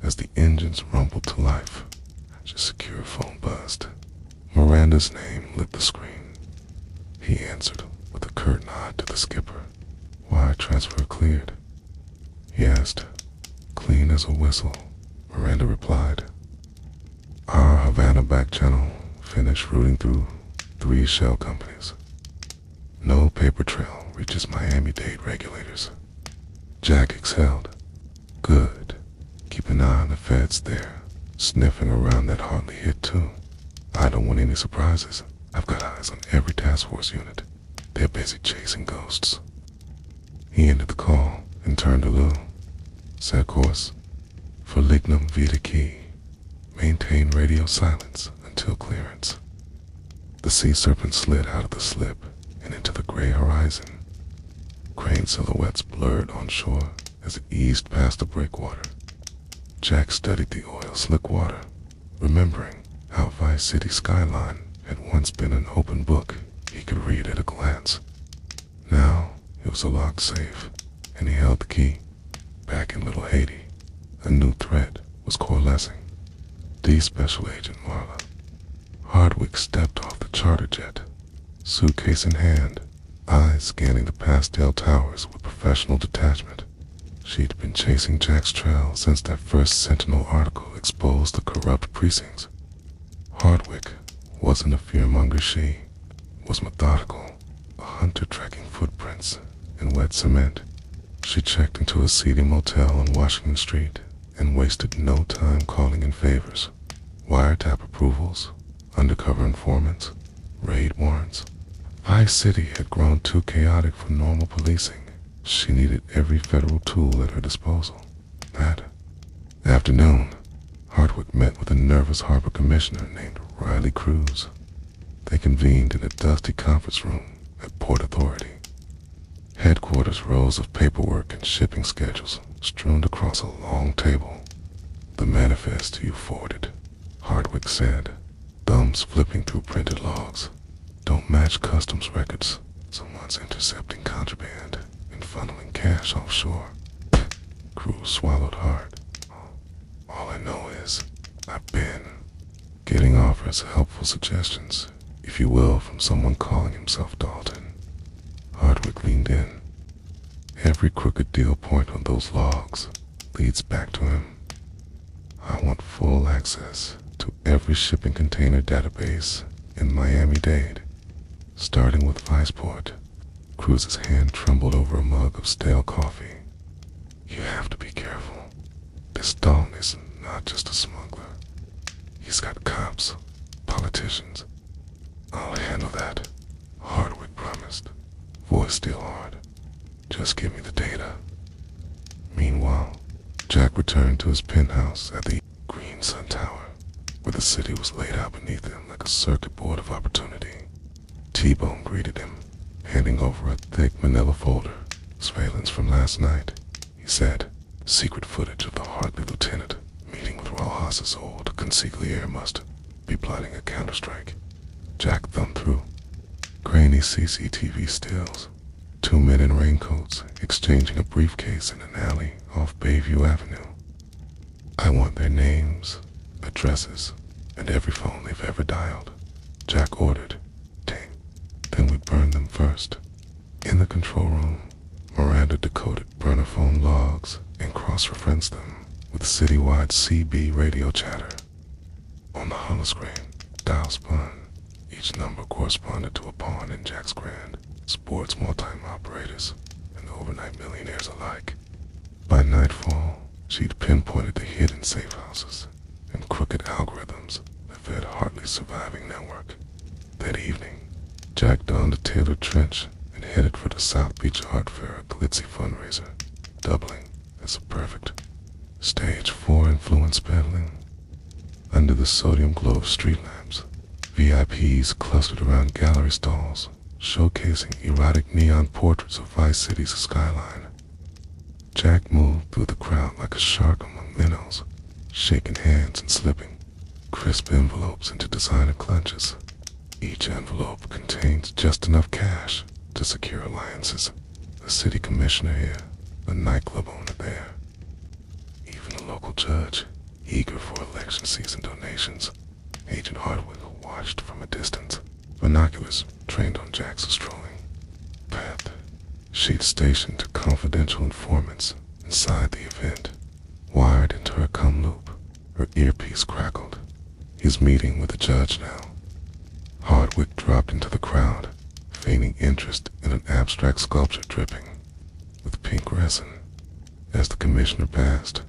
as the engines rumbled to life, his secure phone buzzed. Miranda's name lit the screen. He answered with a curt nod to the skipper. "Wire transfer cleared?" he asked. "Clean as a whistle," Miranda replied. Our Havana back channel finished routing through 3 shell companies. No paper trail reaches Miami-Dade regulators. Jack exhaled. Good. Keep an eye on the feds there, sniffing around that hardly hit too. I don't want any surprises. I've got eyes on every task force unit. They're busy chasing ghosts. He ended the call and turned to Lou. Set course for Lignum Vita Key. Maintain radio silence until clearance. The sea serpent slid out of the slip and into the gray horizon. Crane silhouettes blurred on shore as it eased past the breakwater. Jack studied the oil-slick water, remembering how Vice City skyline had once been an open book he could read at a glance. Now it was a locked safe, and he held the key. Back in Little Haiti, a new threat was coalescing. The Special Agent Marla. Hardwick stepped off the charter jet, suitcase in hand, eyes scanning the pastel towers with professional detachment. She'd been chasing Jack's trail since that first Sentinel article exposed the corrupt precincts. Hardwick wasn't a fearmonger. She was methodical, a hunter tracking footprints in wet cement. She checked into a seedy motel on Washington Street and wasted no time calling in favors. Wiretap approvals, undercover informants, raid warrants. Vice City had grown too chaotic for normal policing. She needed every federal tool at her disposal. That afternoon, Hardwick met with a nervous harbor commissioner named Riley Cruz. They convened in a dusty conference room at Port Authority. Headquarters rows of paperwork and shipping schedules strewn across a long table. "The manifest you forwarded," Hardwick said, thumbs flipping through printed logs, "don't match customs records. Someone's intercepting contraband and funneling cash offshore." Cruz swallowed hard. "All I know is I've been getting offers, helpful suggestions, if you will, from someone calling himself Dalton." Hardwick leaned in. "Every crooked deal point on those logs leads back to him. I want full access to every shipping container database in Miami-Dade, starting with Viceport." Cruz's hand trembled over a mug of stale coffee. "You have to be careful. This Dalton is not just a smuggler. He's got cops, politicians. I'll handle that," Hardwick promised, voice still hard. "Just give me the data." Meanwhile, Jack returned to his penthouse at the Green Sun Tower, where the city was laid out beneath him like a circuit board of opportunity. T-Bone greeted him, handing over a thick manila folder, surveillance from last night. He said, "Secret footage of the Hartley lieutenant meeting with Rojas's old consigliere must be plotting a counterstrike." Jack thumbed through. Grainy CCTV stills. 2 men in raincoats exchanging a briefcase in an alley off Bayview Avenue. "I want their names, addresses, and every phone they've ever dialed," Jack ordered. Then we burn them first." In the control room, Miranda decoded burner phone logs and cross-referenced them with citywide CB radio chatter. On the holoscreen, dial spun. Each number corresponded to a pawn in Jack's grand, sports multi-time operators and overnight millionaires alike. By nightfall, she'd pinpointed the hidden safe houses and crooked algorithms that fed Hartley's surviving network. That evening, Jack donned a tailored trench and headed for the South Beach Art Fair glitzy fundraiser, doubling as a perfect stage for influence peddling. Under the sodium glow of street lamps, VIPs clustered around gallery stalls, showcasing erotic neon portraits of Vice City's skyline. Jack moved through the crowd like a shark among minnows, shaking hands and slipping crisp envelopes into designer clutches. Each envelope contained just enough cash to secure alliances, a city commissioner here, a nightclub owner there, even a local judge, eager for election season donations. Agent Hardwick watched from a distance, binoculars trained on Jack's strolling path. She'd stationed confidential informants inside the event, wired into her cum loop. Her earpiece crackled. He's meeting with the judge now. Hardwick dropped into the crowd, feigning interest in an abstract sculpture dripping with pink resin. As the commissioner passed,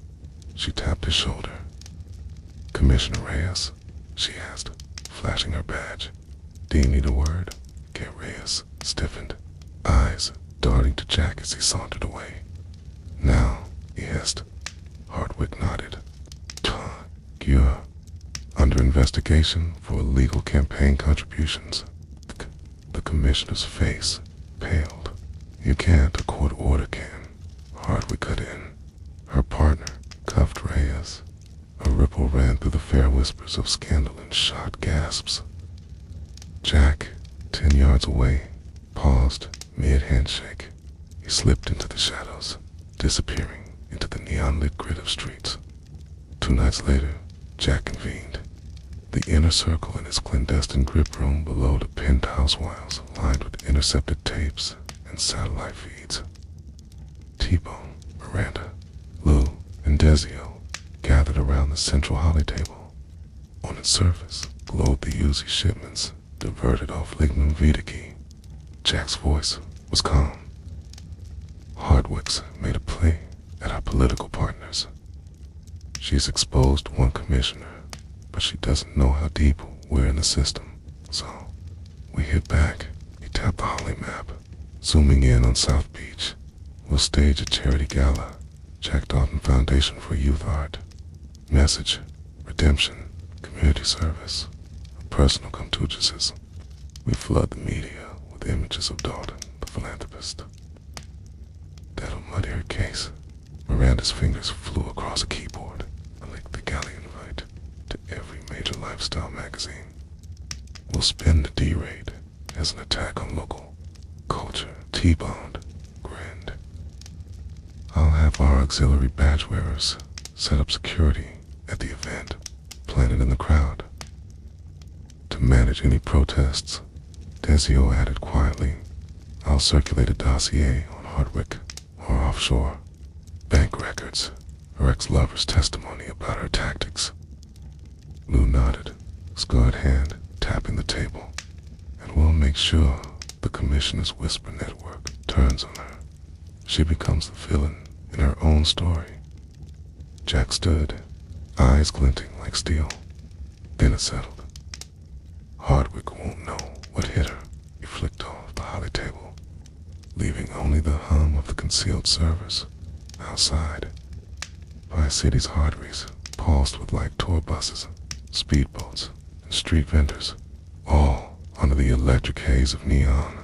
she tapped his shoulder. "Commissioner Reyes?" she asked, flashing her badge. "Do you need a word?" Get Reyes stiffened, eyes darting to Jack as he sauntered away. "Now," he hissed. Hardwick nodded. "You're under investigation for illegal campaign contributions." The commissioner's face paled. "You can't, a court order can." Hardwick cut in. Her partner cuffed Reyes. A ripple ran through the fair whispers of scandal and shocked gasps. Jack, 10 yards away, paused mid-handshake. He slipped into the shadows, disappearing into the neon-lit grid of streets. 2 nights later, Jack convened. The inner circle in his clandestine grip room below the penthouse walls lined with intercepted tapes and satellite feeds. T-Bone, Miranda, Lou, and Desio gathered around the central holly table. On its surface glowed the Uzi shipments diverted off Lignum Vitae. Jack's voice was calm. "Hardwick's made a play at our political partners. She's exposed one commissioner, but she doesn't know how deep we're in the system. So, we hit back." He tapped the holly map, zooming in on South Beach. "We'll stage a charity gala, Jack Dalton Foundation for Youth Art. Message, redemption, community service, personal contugences. We flood the media with images of Dalton, the philanthropist." "That'll muddy her case." Miranda's fingers flew across a keyboard, a lick the galley invite to every major lifestyle magazine. "We'll spin the D-raid as an attack on local culture." T-Bond grinned. "I'll have our auxiliary badge wearers set up security at the event, planted in the crowd. To manage any protests," Desio added quietly, "I'll circulate a dossier on Hardwick or offshore. Bank records, her ex-lover's testimony about her tactics." Lou nodded, scarred hand tapping the table. "And we'll make sure the commissioner's whisper network turns on her. She becomes the villain in her own story." Jack stood, eyes glinting like steel. Then it settled. Hardwick won't know what hit her. He flicked off the holly table, leaving only the hum of the concealed servers outside. Vice City's arteries pulsed with like tour buses, speedboats, and street vendors, all under the electric haze of neon.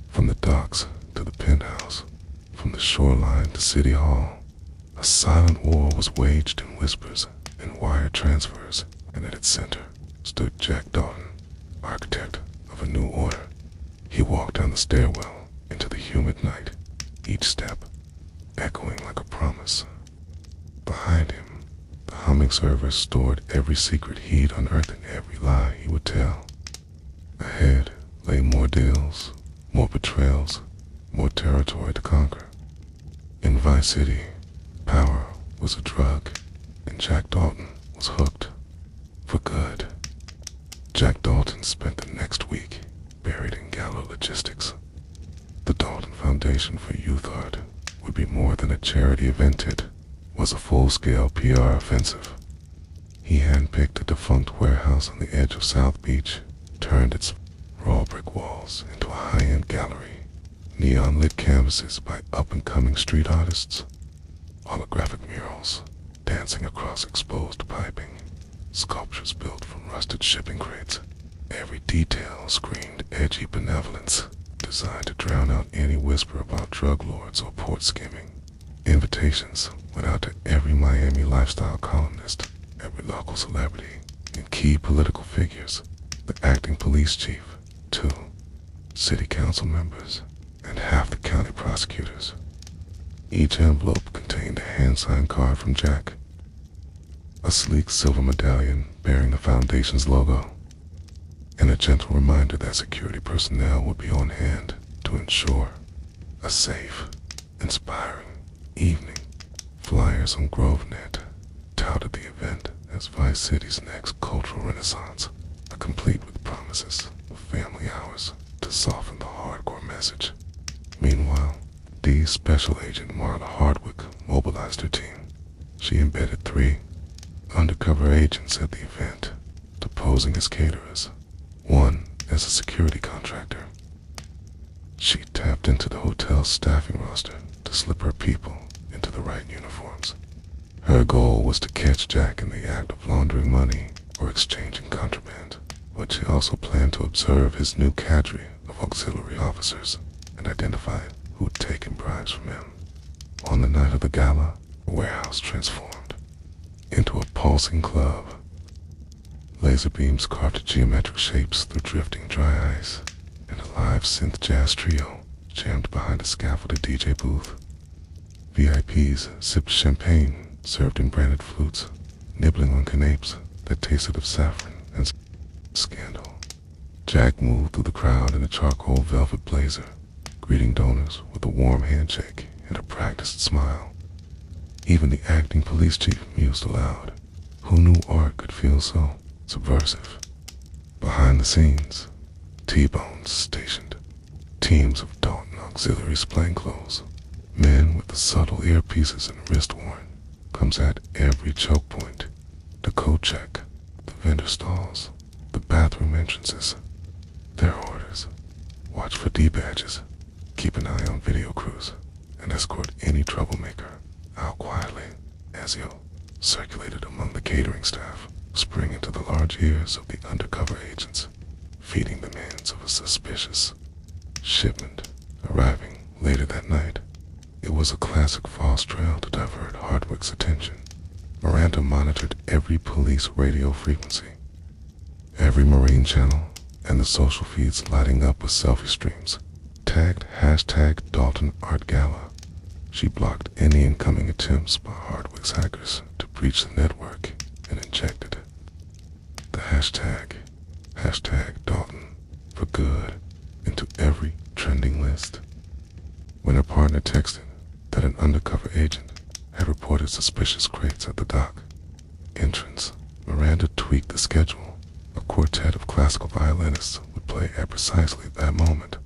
From the docks to the penthouse, from the shoreline to City Hall, a silent war was waged in whispers and wire transfers, and at its center stood Jack Dalton, architect of a new order. He walked down the stairwell into the humid night, each step echoing like a promise. Behind him, the humming servers stored every secret he'd unearthed and every lie he would tell. Ahead lay more deals, more betrayals, more territory to conquer. In Vice City, power was a drug, and Jack Dalton was hooked. For good. Jack Dalton spent the next week buried in Gallow logistics. The Dalton Foundation for Youth Art would be more than a charity event. It was a full-scale PR offensive. He handpicked a defunct warehouse on the edge of South Beach, turned its raw brick walls into a high-end gallery, neon-lit canvases by up-and-coming street artists, holographic murals dancing across exposed piping, sculptures built from rusted shipping crates. Every detail screamed edgy benevolence, designed to drown out any whisper about drug lords or port skimming. Invitations went out to every Miami lifestyle columnist, every local celebrity, and key political figures, the acting police chief, 2 city council members, and half the county prosecutors. Each envelope contained a hand-signed card from Jack, a sleek silver medallion bearing the Foundation's logo, and a gentle reminder that security personnel would be on hand to ensure a safe, inspiring evening. Flyers on GroveNet touted the event as Vice City's next cultural renaissance, complete with promises of family hours to soften the hardcore message. Meanwhile, Dee's special agent Marla Hardwick mobilized her team. She embedded 3 undercover agents at the event, posing as caterers, one as a security contractor. She tapped into the hotel's staffing roster to slip her people into the right uniforms. Her goal was to catch Jack in the act of laundering money or exchanging contraband, but she also planned to observe his new cadre of auxiliary officers and identify who had taken bribes from him. On the night of the gala, the warehouse transformed into a pulsing club. Laser beams carved geometric shapes through drifting dry ice, and a live synth jazz trio jammed behind a scaffolded DJ booth. VIPs sipped champagne served in branded flutes, nibbling on canapes that tasted of saffron and scandal. Jack moved through the crowd in a charcoal velvet blazer, greeting donors with a warm handshake and a practiced smile. Even the acting police chief mused aloud. Who knew art could feel so subversive? Behind the scenes, T-Bones stationed teams of Dalton auxiliaries plainclothes, men with the subtle earpieces and wrist worn, comes at every choke point, the coat check, the vendor stalls, the bathroom entrances. Their orders: watch for D-badges, keep an eye on video crews, and escort any troublemaker out quietly. Ezio circulated among the catering staff, sprang into the large ears of the undercover agents, feeding the demands of a suspicious shipment arriving later that night. It was a classic false trail to divert Hardwick's attention. Miranda monitored every police radio frequency, every marine channel, and the social feeds lighting up with selfie streams, tagged #DaltonArtGala. She blocked any incoming attempts by Hardwick's hackers to breach the network and injected the #Dalton for good into every trending list. When her partner texted that an undercover agent had reported suspicious crates at the dock entrance, Miranda tweaked the schedule. A quartet of classical violinists would play at precisely that moment,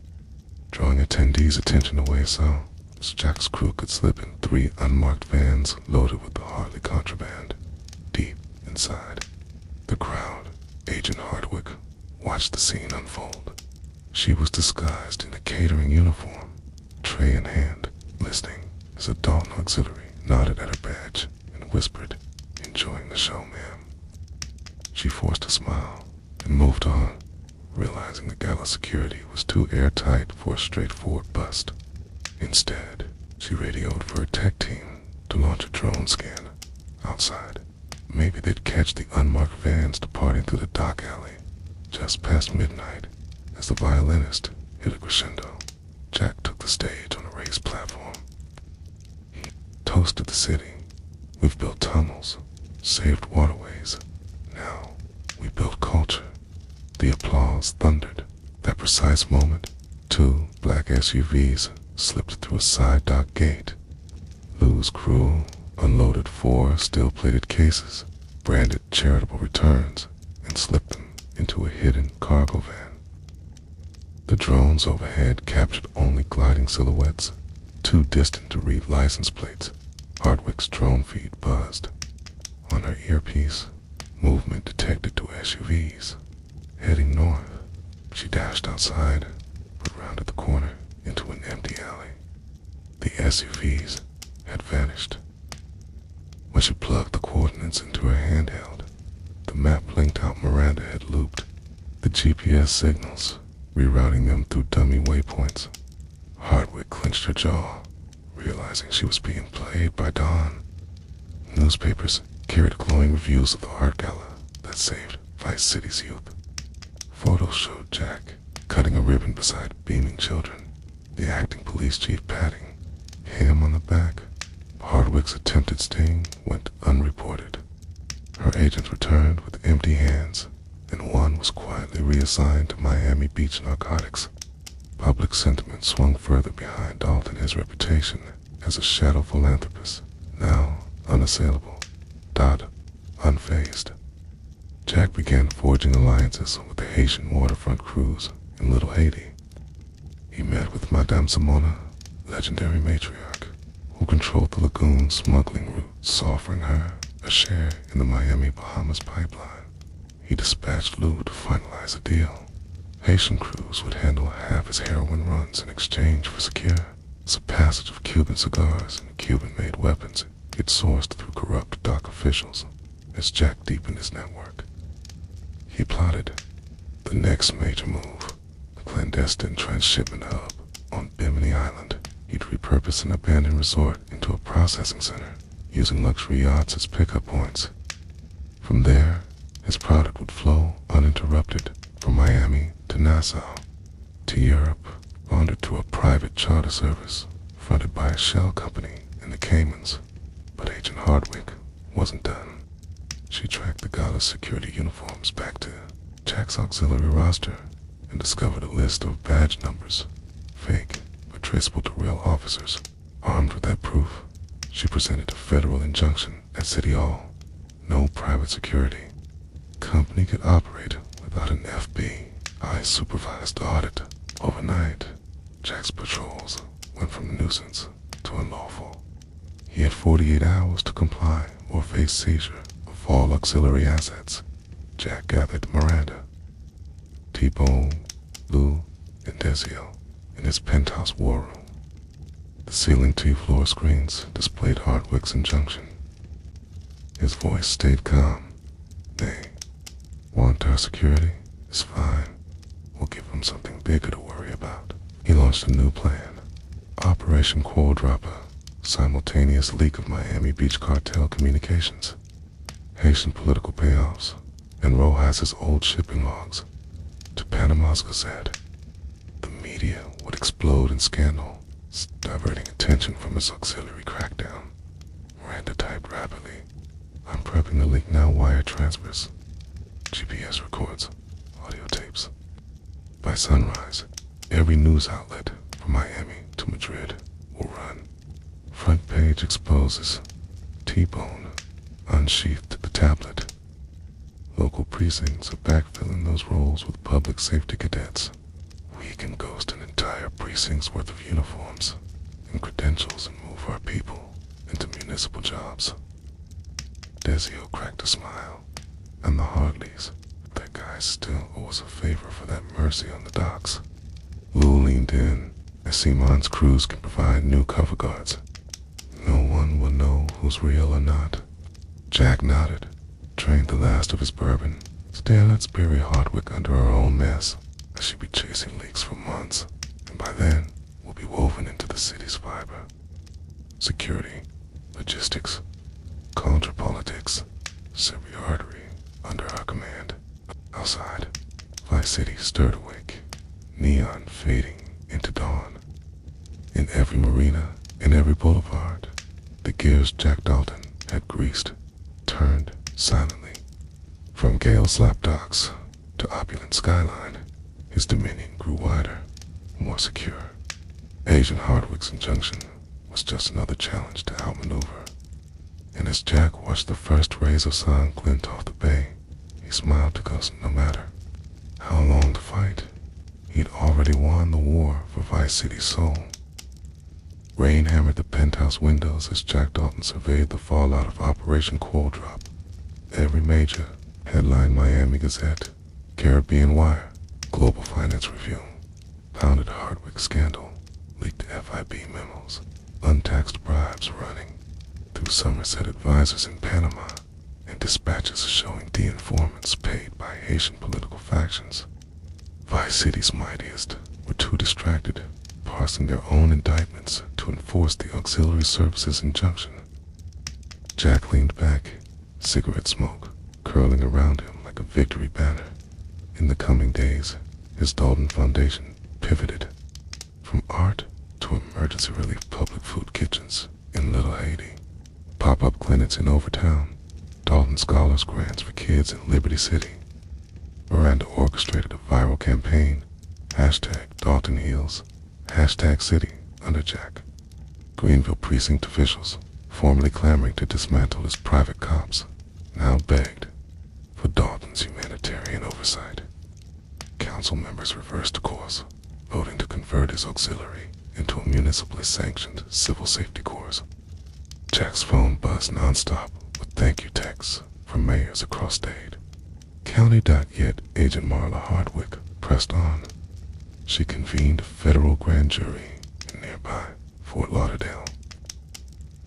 drawing attendees' attention away so Jack's crew could slip in 3 unmarked vans loaded with the Harley contraband. Deep inside the crowd, Agent Hardwick watched the scene unfold. She was disguised in a catering uniform, tray in hand, listening as a Dalton auxiliary nodded at her badge and whispered, "Enjoying the show, ma'am." She forced a smile and moved on, realizing the gala security was too airtight for a straightforward bust. Instead, she radioed for her tech team to launch a drone scan outside. Maybe they'd catch the unmarked vans departing through the dock alley just past midnight. As the violinist hit a crescendo, Jack took the stage on a raised platform. He toasted the city. "We've built tunnels, saved waterways. Now we build culture." The applause thundered. That precise moment, 2 black SUVs slipped through a side dock gate. Lou's crew unloaded 4 steel-plated cases, branded charitable returns, and slipped them into a hidden cargo van. The drones overhead captured only gliding silhouettes, too distant to read license plates. Hardwick's drone feed buzzed. On her earpiece, Movement detected to SUVs. Heading north, she dashed outside, but rounded the corner into an empty alley. The SUVs had vanished. When she plugged the coordinates into her handheld, the map blinked out Miranda had looped the GPS signals, rerouting them through dummy waypoints. Hardwick clenched her jaw, realizing she was being played by Dawn. Newspapers carried glowing reviews of the art gala that saved Vice City's youth. Photos showed Jack cutting a ribbon beside beaming children, the acting police chief patting him on the back. Hardwick's attempted sting went unreported. Her agents returned with empty hands, and one was quietly reassigned to Miami Beach narcotics. Public sentiment swung further behind Dalton, his reputation as a shadow philanthropist, now unassailable, Dot unfazed. Jack began forging alliances with the Haitian waterfront crews in Little Haiti. He met with Madame Simona, legendary matriarch, who controlled the lagoon's smuggling routes, offering her a share in the Miami-Bahamas pipeline. He dispatched Lou to finalize a deal. Haitian crews would handle half his heroin runs in exchange for secure passage of Cuban cigars and Cuban-made weapons he'd sourced through corrupt dock officials. As Jack deepened his network, he plotted the next major move, the clandestine transshipment hub on Bimini Island. He'd repurpose an abandoned resort into a processing center, using luxury yachts as pickup points. From there, his product would flow uninterrupted from Miami to Nassau, to Europe, laundered to a private charter service funded by a shell company in the Caymans. But Agent Hardwick wasn't done. She tracked the Gallow's security uniforms back to Jack's auxiliary roster and discovered a list of badge numbers, fake but traceable to real officers. Armed with that proof, she presented a federal injunction at City Hall. No private security. Company could operate without an FBI-supervised audit. Overnight, Jack's patrols went from nuisance to unlawful. He had 48 hours to comply or face seizure of all auxiliary assets. Jack gathered Miranda, T-Bone, Lou, and Desio in his penthouse war room. The ceiling T-floor screens displayed Hardwick's injunction. His voice stayed calm. They want our security? It's fine. We'll give them something bigger to worry about. He launched a new plan. Operation Quo Dropper, simultaneous leak of Miami Beach cartel communications, Haitian political payoffs, and Rojas's old shipping logs to Panama's Gazette. The media would explode in scandal, diverting attention from his auxiliary crackdown. Miranda typed rapidly. I'm prepping to leak now wire transfers, GPS records, audio tapes. By sunrise, every news outlet from Miami to Madrid will run. Front page exposes T-Bone unsheathed the tablet. Local precincts are backfilling those roles with public safety cadets. We can ghost an entire precinct's worth of uniforms and credentials and move our people into municipal jobs. Desio cracked a smile, and the Hardleys, that guy still owe us a favor for that mercy on the docks. Lou leaned in, as Simon's crews can provide new cover guards. No one will know who's real or not. Jack nodded, drained the last of his bourbon. Still, let's bury Hardwick under our own mess, as she'll be chasing leaks for months, and by then, we'll be woven into the city's fiber. Security, logistics, culture politics, every artery under our command. Outside, Vice City stirred awake, neon fading into dawn. In every marina, in every boulevard, the gears Jack Dalton had greased turned silently. From gale slap docks to opulent skyline, his dominion grew wider, more secure. Agent Hardwick's injunction was just another challenge to outmaneuver. And as Jack watched the first rays of sun glint off the bay, he smiled because no matter how long to fight, he'd already won the war for Vice City's soul. Rain hammered the penthouse windows as Jack Dalton surveyed the fallout of Operation Quo Drop. Every major Headline Miami Gazette, Caribbean Wire, Global Finance Review. Pounded Hardwick scandal, leaked FIB memos, untaxed bribes running through Somerset advisors in Panama, and dispatches showing de-informants paid by Haitian political factions. Vice City's mightiest were too distracted, parsing their own indictments to enforce the auxiliary services injunction. Jack leaned back, cigarette smoke curling around him like a victory banner. In the coming days, his Dalton Foundation pivoted from art to emergency relief public food kitchens in Little Haiti, pop-up clinics in Overtown, Dalton Scholars Grants for kids in Liberty City. Miranda orchestrated a viral campaign, #Dalton Heals, #City under Jack. Greenville precinct officials, formerly clamoring to dismantle his private cops, now begged for Dalton's humanitarian oversight. Council members reversed course, voting to convert his auxiliary into a municipally sanctioned civil safety corps. Jack's phone buzzed nonstop with thank you texts from mayors across state. County.yet Agent Marla Hardwick pressed on. She convened a federal grand jury in nearby Fort Lauderdale.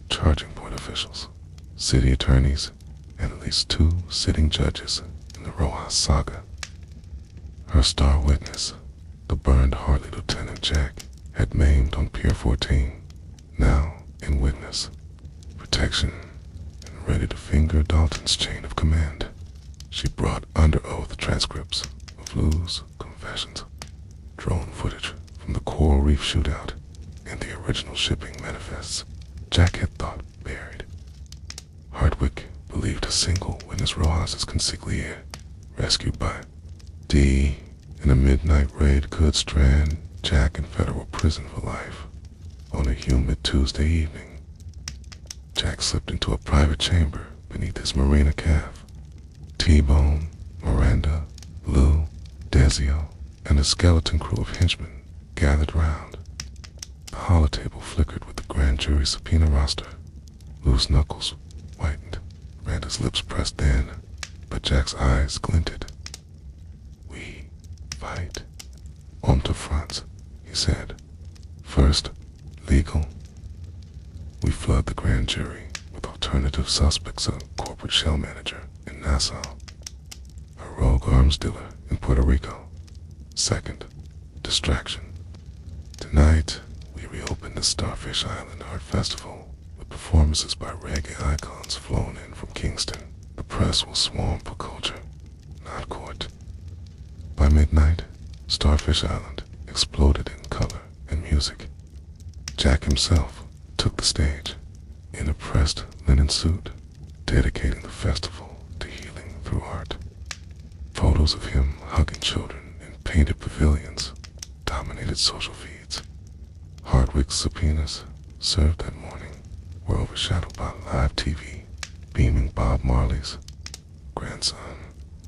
Charging point officials, city attorneys, and at least 2 sitting judges in the Rojas saga. Her star witness, the burned Harley Lieutenant Jack, had maimed on Pier 14, now in witness protection and ready to finger Dalton's chain of command. She brought under oath transcripts of Lou's confessions, drone footage from the Coral Reef shootout, and the original shipping manifests Jack had thought buried. Hardwick believed a single witness Rojas' consigliere, rescued by D in a midnight raid, could strand Jack in federal prison for life on a humid Tuesday evening. Jack slipped into a private chamber beneath his marina calf. T-Bone, Miranda, Lou, Dezio, and a skeleton crew of henchmen gathered round. The holotable flickered with the grand jury subpoena roster. Lou's knuckles whitened, Miranda's lips pressed in, but Jack's eyes glinted. "We fight on two fronts," he said. "First, legal. We flood the grand jury with alternative suspects, a corporate shell manager in Nassau, a rogue arms dealer in Puerto Rico. Second, distraction. Tonight, we reopen the Starfish Island Art Festival with performances by reggae icons flown in from Kingston. The press will swarm for culture, not court." By midnight, Starfish Island exploded in color and music. Jack himself took the stage in a pressed linen suit, dedicating the festival to healing through art. Photos of him hugging children in painted pavilions dominated social feeds. Hardwick's subpoenas, served that morning, were overshadowed by live TV, beaming Bob Marley's grandson,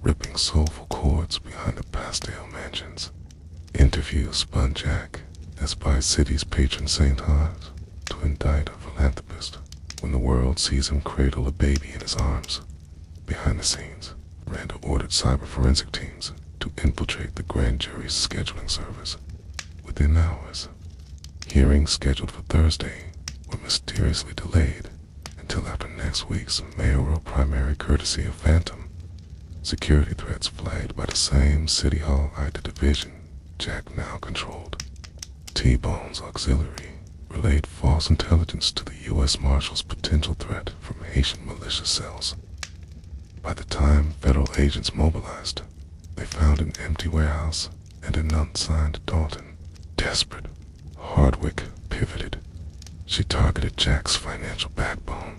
ripping soulful chords behind the pastel mansions. Interviews spun Jack as by city's patron saint hard to indict a philanthropist when the world sees him cradle a baby in his arms. Behind the scenes, Miranda ordered cyber forensic teams to infiltrate the grand jury's scheduling service. Within hours, hearings scheduled for Thursday were mysteriously delayed until after next week's mayoral primary, courtesy of Phantom. Security threats flagged by the same City Hall IT division Jack now controlled. T-Bone's auxiliary relayed false intelligence to the U.S. Marshal's potential threat from Haitian militia cells. By the time federal agents mobilized, they found an empty warehouse and an unsigned Dalton. Desperate, Hardwick pivoted. She targeted Jack's financial backbone,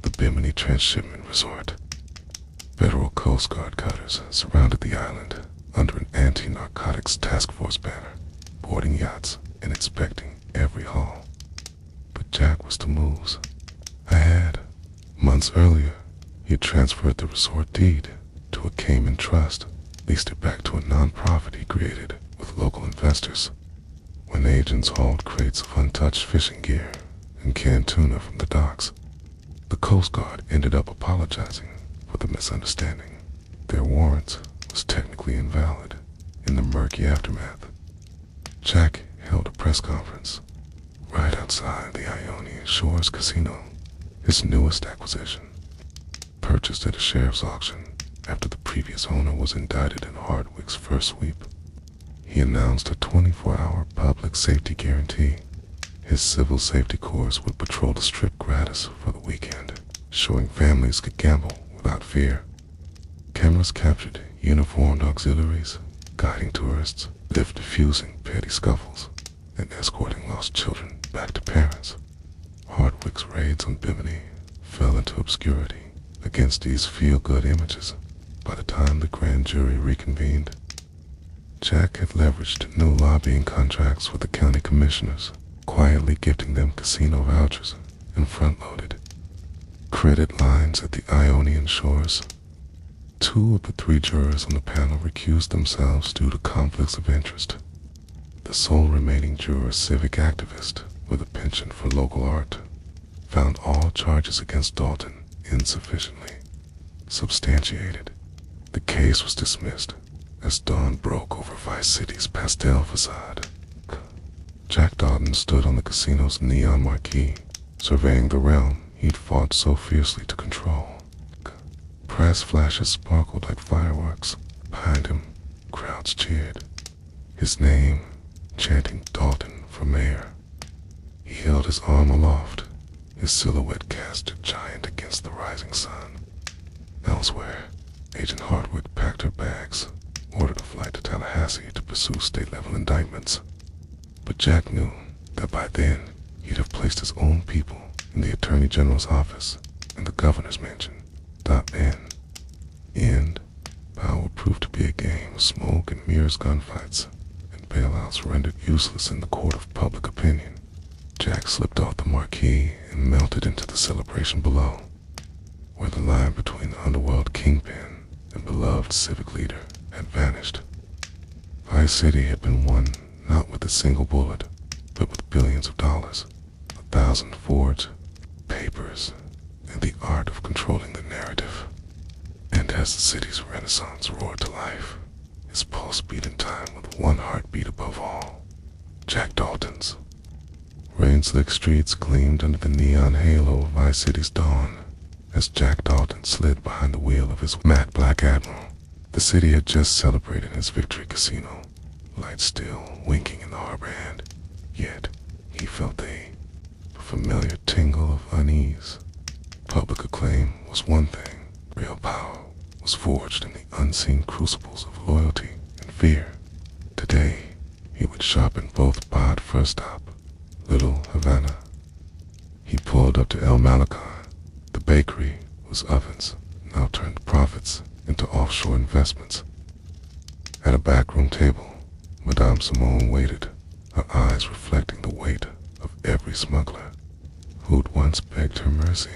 the Bimini Transshipment Resort. Federal Coast Guard cutters surrounded the island under an anti-narcotics task force banner, boarding yachts and inspecting every haul. But Jack was to moves ahead. Months earlier, he had transferred the resort deed to a Cayman trust, leased it back to a non-profit he created with local investors. When agents hauled crates of untouched fishing gear and canned tuna from the docks, the Coast Guard ended up apologizing for the misunderstanding. their warrants was technically invalid. In the murky aftermath, Jack held a press conference right outside the Ionian Shores Casino, his newest acquisition, purchased at a sheriff's auction after the previous owner was indicted in Hardwick's first sweep. He announced a 24-hour public safety guarantee. His civil safety corps would patrol the strip gratis for the weekend, showing families could gamble without fear. Cameras captured uniformed auxiliaries, guiding tourists, diffusing petty scuffles, and escorting lost children back to parents. Hardwick's raids on Bimini fell into obscurity against these feel-good images. By the time the grand jury reconvened, Jack had leveraged new lobbying contracts with the county commissioners, quietly gifting them casino vouchers and front-loaded credit lines at the Ionian Shores. 2 of the 3 jurors on the panel recused themselves due to conflicts of interest. The sole remaining juror, civic activist with a penchant for local art, found all charges against Dalton insufficiently substantiated. The case was dismissed as dawn broke over Vice City's pastel facade. Jack Dalton stood on the casino's neon marquee, surveying the realm he'd fought so fiercely to control. Press flashes sparkled like fireworks. Behind him, crowds cheered. His name, chanting Dalton for mayor. He held his arm aloft, his silhouette cast giant against the rising sun. Elsewhere, Agent Hardwick packed her bags, ordered a flight to Tallahassee to pursue state-level indictments. But Jack knew that by then, he'd have placed his own people in the Attorney General's office and the Governor's mansion. End. Power proved to be a game of smoke and mirrors, gunfights, and bailouts rendered useless in the court of public opinion. Jack slipped off the marquee and melted into the celebration below, where the line between the underworld kingpin and beloved civic leader had vanished. Vice City had been won not with a single bullet, but with billions of dollars, 1,000 forged papers, and the art of controlling the narrative. And as the city's renaissance roared to life, his pulse beat in time with one heartbeat above all, Jack Dalton's. Rain-slick streets gleamed under the neon halo of Vice City's dawn as Jack Dalton slid behind the wheel of his matte black Admiral. The city had just celebrated its victory casino, lights still winking in the harbor end, yet he felt a familiar tingle of unease. Public acclaim was one thing. Real power was forged in the unseen crucibles of loyalty and fear. Today, he would sharpen both by at first stop, Little Havana. He pulled up to El Malachi. The bakery was ovens, now turned profits into offshore investments. At a backroom table, Madame Simone waited, her eyes reflecting the weight of every smuggler who'd once begged her mercy.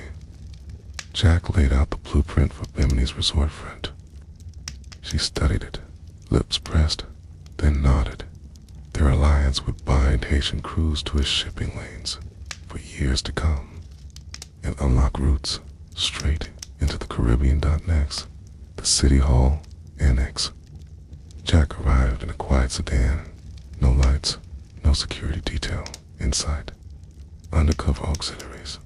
Jack laid out the blueprint for Bimini's resort front. She studied it, lips pressed, then nodded. Their alliance would bind Haitian crews to his shipping lanes for years to come, and unlock routes straight into the Caribbean. Next, the City Hall Annex. Jack arrived in a quiet sedan, no lights, no security detail in sight. Undercover auxiliaries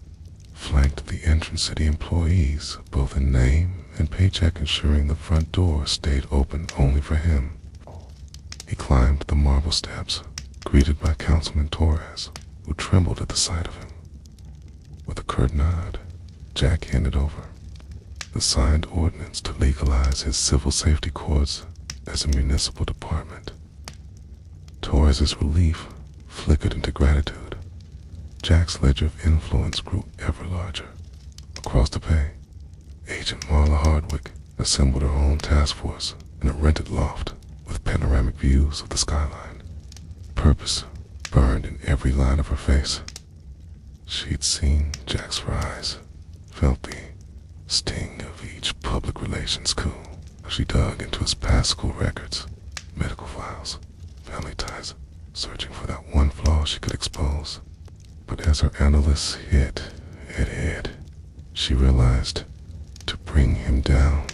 flanked the entrance city employees, both in name and paycheck, ensuring the front door stayed open only for him. He climbed the marble steps, greeted by Councilman Torres, who trembled at the sight of him. With a curt nod, Jack handed over the signed ordinance to legalize his civil safety corps as a municipal department. Torres's relief flickered into gratitude. Jack's ledger of influence grew ever larger. Across the bay, Agent Marla Hardwick assembled her own task force in a rented loft with panoramic views of the skyline. Purpose burned in every line of her face. She'd seen Jack's rise, felt the sting of each public relations coup. She dug into his past school records, medical files, family ties, searching for that one flaw she could expose. But as her analysts hit at head, she realized to bring him down,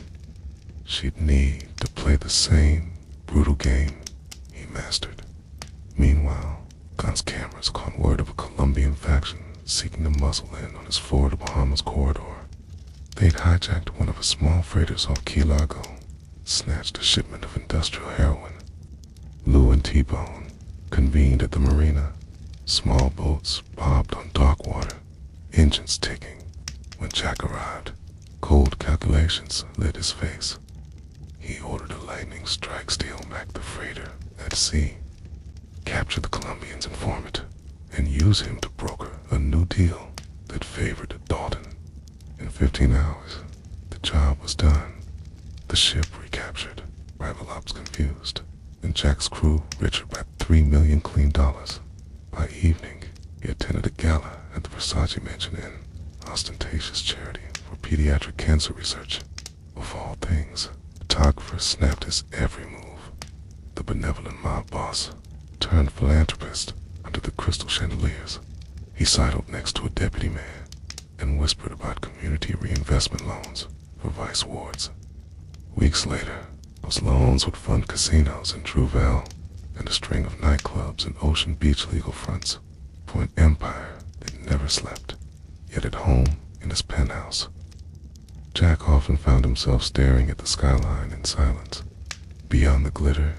she'd need to play the same brutal game he mastered. Meanwhile, Gun's cameras caught word of a Colombian faction seeking to muzzle in on his Florida-Bahamas corridor. They'd hijacked one of his small freighters off Key Largo, snatched a shipment of industrial heroin. Lou and T-Bone convened at the marina. Small boats bobbed on dark water, engines ticking. When Jack arrived, cold calculations lit his face. He ordered a lightning strike steal back the freighter at sea, capture the Colombian's informant, and use him to broker a new deal that favored Dalton. In 15 hours, the job was done. The ship recaptured, rival ops confused, and Jack's crew richer by $3 million clean dollars. By evening, he attended a gala at the Versace Mansion Inn, ostentatious charity for pediatric cancer research. Of all things, photographers snapped his every move. The benevolent mob boss turned philanthropist under the crystal chandeliers. He sidled next to a deputy man and whispered about community reinvestment loans for vice wards. Weeks later, those loans would fund casinos in Trouville and a string of nightclubs and Ocean Beach legal fronts for an empire that never slept, yet at home in his penthouse. Jack often found himself staring at the skyline in silence. Beyond the glitter,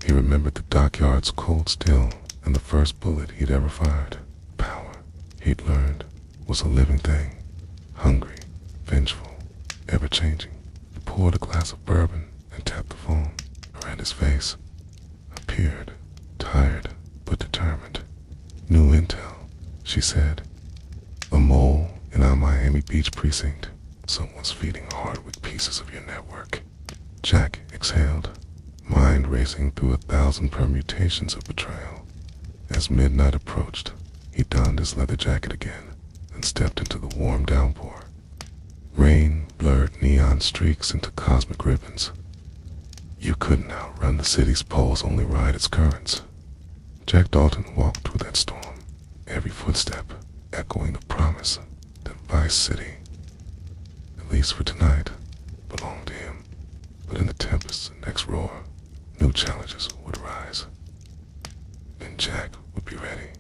he remembered the dockyard's cold still and the first bullet he'd ever fired. Power, he'd learned, was a living thing, hungry, vengeful, ever-changing. He poured a glass of bourbon and tapped the phone. Miranda's face appeared, tired but determined. "New intel," she said. "A mole in our Miami Beach precinct. Someone's feeding hard with pieces of your network." Jack exhaled, mind racing through 1,000 permutations of betrayal. As midnight approached, he donned his leather jacket again and stepped into the warm downpour. Rain blurred neon streaks into cosmic ribbons. You couldn't outrun the city's poles, only ride its currents. Jack Dalton walked through that storm, every footstep echoing the promise that Vice City, at least for tonight, belonged to him. But in the tempest's next roar, new challenges would rise. And Jack would be ready.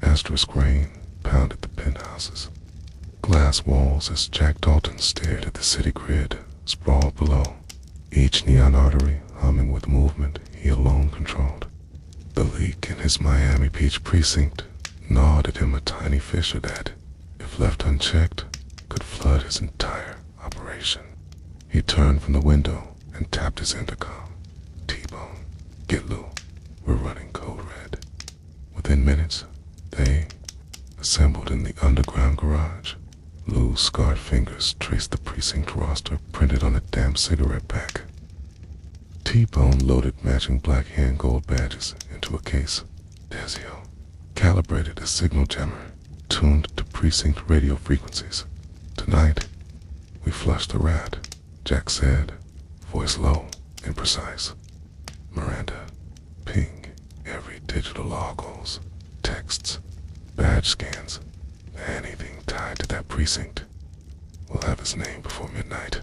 Asterisk rain pounded the penthouses. Glass walls as Jack Dalton stared at the city grid sprawled below, each neon artery humming with movement he alone controlled. The leak in his Miami Beach precinct gnawed at him, a tiny fissure that, if left unchecked, could flood his entire operation. He turned from the window and tapped his intercom. "T-Bone, get Lou. We're running code red." Within minutes, they assembled in the underground garage. Lou's scarred fingers traced the precinct roster printed on a damp cigarette pack. T-Bone loaded matching black hand gold badges into a case. Desio calibrated a signal jammer tuned to precinct radio frequencies. "Tonight, we flushed the rat," Jack said, voice low and precise. "Miranda, ping every digital logos, texts, badge scans, anything tied to that precinct. We'll have his name before midnight."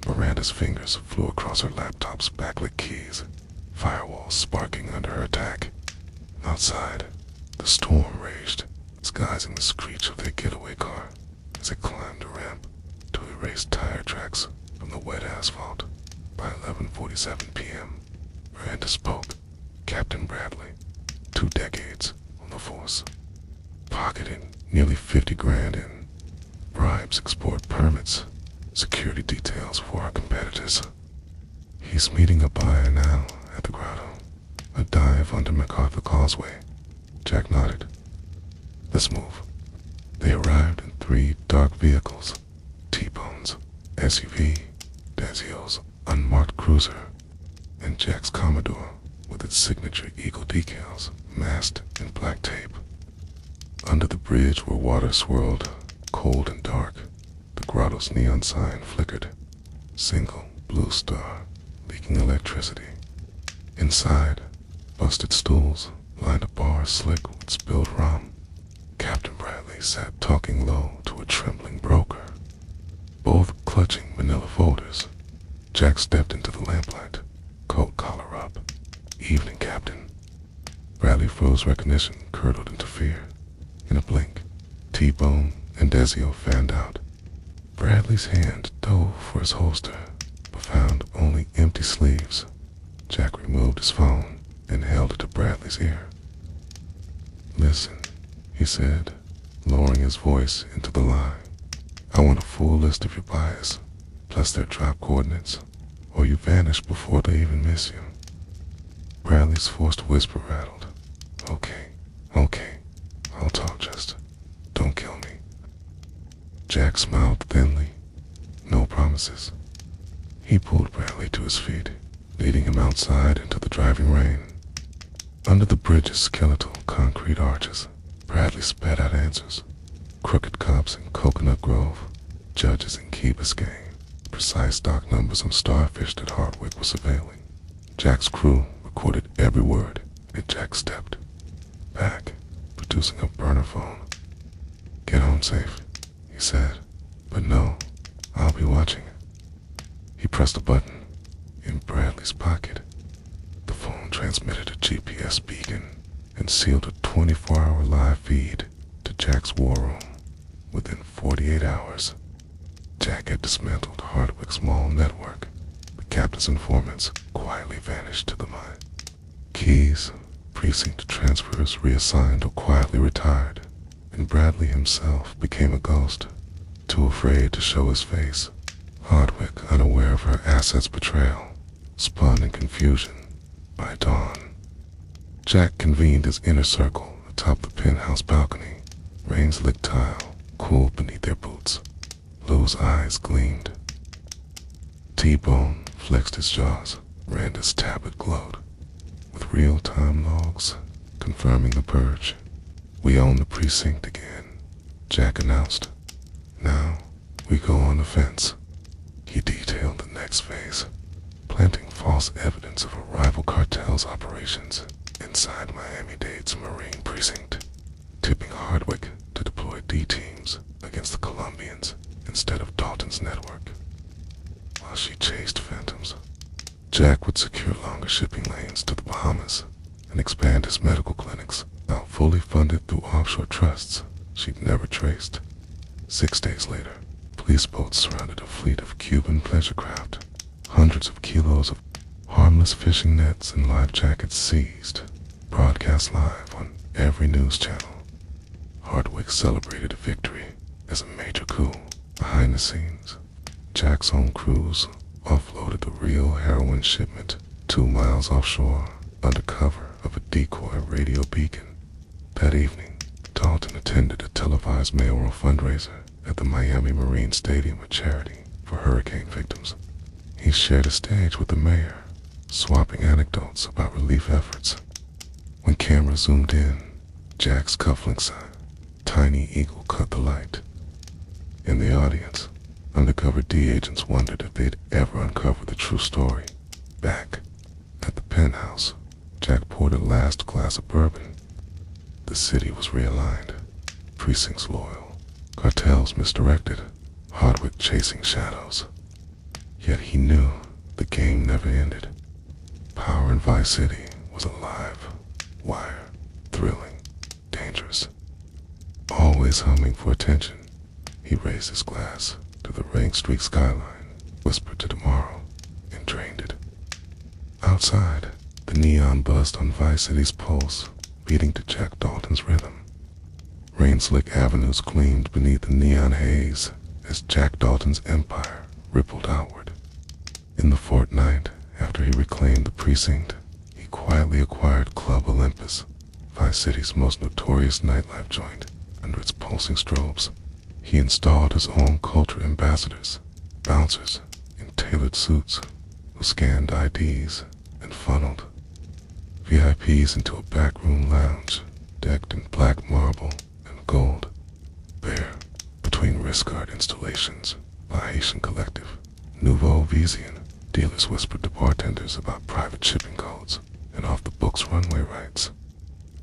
Miranda's fingers flew across her laptop's backlit keys, firewalls sparking under her attack. Outside, the storm raged, disguising the screech of their getaway car as it climbed the ramp to erase tire tracks from the wet asphalt. By 11:47 p.m., Miranda spoke. "Captain Bradley, 2 decades on the force. Pocketed nearly 50 grand in bribes, export permits, security details for our competitors. He's meeting a buyer now at the grotto, a dive under MacArthur Causeway." Jack nodded. "Let's move." They arrived in 3 dark vehicles, T-Bone's SUV, Desio's unmarked cruiser, and Jack's Commodore with its signature eagle decals masked in black tape. Under the bridge where water swirled, cold and dark, the grotto's neon sign flickered, single blue star leaking electricity. Inside, busted stools lined a bar slick with spilled rum. Captain Bradley sat talking low to a trembling broker, both clutching manila folders. Jack stepped into the lamplight, coat collar up. Evening, Captain. Bradley froze recognition, curdled into fear. In a blink, T-Bone and Dezio fanned out. Bradley's hand dove for his holster, but found only empty sleeves. Jack removed his phone and held it to Bradley's ear. "Listen," he said, lowering his voice into the line. "I want a full list of your buyers, plus their drop coordinates, or you vanish before they even miss you." Bradley's forced whisper rattled. Okay, I'll talk, just don't kill me." Jack smiled thinly. No promises. He pulled Bradley to his feet, leading him outside into the driving rain. Under the bridge's skeletal concrete arches, Bradley spat out answers. Crooked cops in Coconut Grove, judges in Key Biscayne, precise stock numbers on starfish that Hardwick was surveilling. Jack's crew recorded every word, and Jack stepped back, producing a burner phone. "Get home safe," he said. "But no, I'll be watching." He pressed a button in Bradley's pocket. The phone transmitted a GPS beacon and sealed a 24-hour live feed to Jack's war room. Within 48 hours, Jack had dismantled Hardwick's mall network. The captain's informants quietly vanished to the mine. Keys, precinct transfers reassigned or quietly retired, and Bradley himself became a ghost, too afraid to show his face. Hardwick, unaware of her assets' betrayal, spun in confusion by dawn. Jack convened his inner circle atop the penthouse balcony. Rain-slicked tile cooled beneath their boots. Lou's eyes gleamed. T-Bone flexed his jaws. Randa's tablet glowed, with real-time logs confirming the purge. "We own the precinct again," Jack announced. "Now we go on the fence." He detailed the next phase, planting false evidence of a rival cartel's operations inside Miami-Dade's Marine precinct, tipping Hardwick to deploy D-teams against the Colombians instead of Dalton's network. While she chased phantoms, Jack would secure longer shipping lanes to the Bahamas and expand his medical clinics, now fully funded through offshore trusts she'd never traced. 6 days later, police boats surrounded a fleet of Cuban pleasure craft. Hundreds of kilos of harmless fishing nets and life jackets seized, broadcast live on every news channel. Hardwick celebrated a victory as a major coup. Behind the scenes, Jack's own crews offloaded the real heroin shipment 2 miles offshore under cover of a decoy radio beacon. That evening, Dalton attended a televised mayoral fundraiser at the Miami Marine Stadium, a charity for hurricane victims. He shared a stage with the mayor, swapping anecdotes about relief efforts. When cameras zoomed in, Jack's cufflink sign, Tiny Eagle, cut the light. In the audience, undercover D agents wondered if they'd ever uncover the true story. Back at the penthouse, Jack poured a last glass of bourbon. The city was realigned, precincts loyal, cartels misdirected, Hardwick chasing shadows. Yet he knew the game never ended. Power in Vice City was alive, wire, thrilling, dangerous. Always humming for attention, he raised his glass to the rain-streaked skyline, whispered to tomorrow, and drained it. Outside, the neon buzzed on Vice City's pulse, beating to Jack Dalton's rhythm. Rain-slick avenues gleamed beneath the neon haze as Jack Dalton's empire rippled outward. In the fortnight after he reclaimed the precinct, he quietly acquired Club Olympus, Vice City's most notorious nightlife joint. Under its pulsing strobes, he installed his own culture ambassadors, bouncers in tailored suits who scanned IDs and funneled VIPs into a backroom lounge decked in black marble and gold. There, between wrist-guard installations by Haitian Collective, Nouveau Vision, dealers whispered to bartenders about private shipping codes and off-the-books runway rights.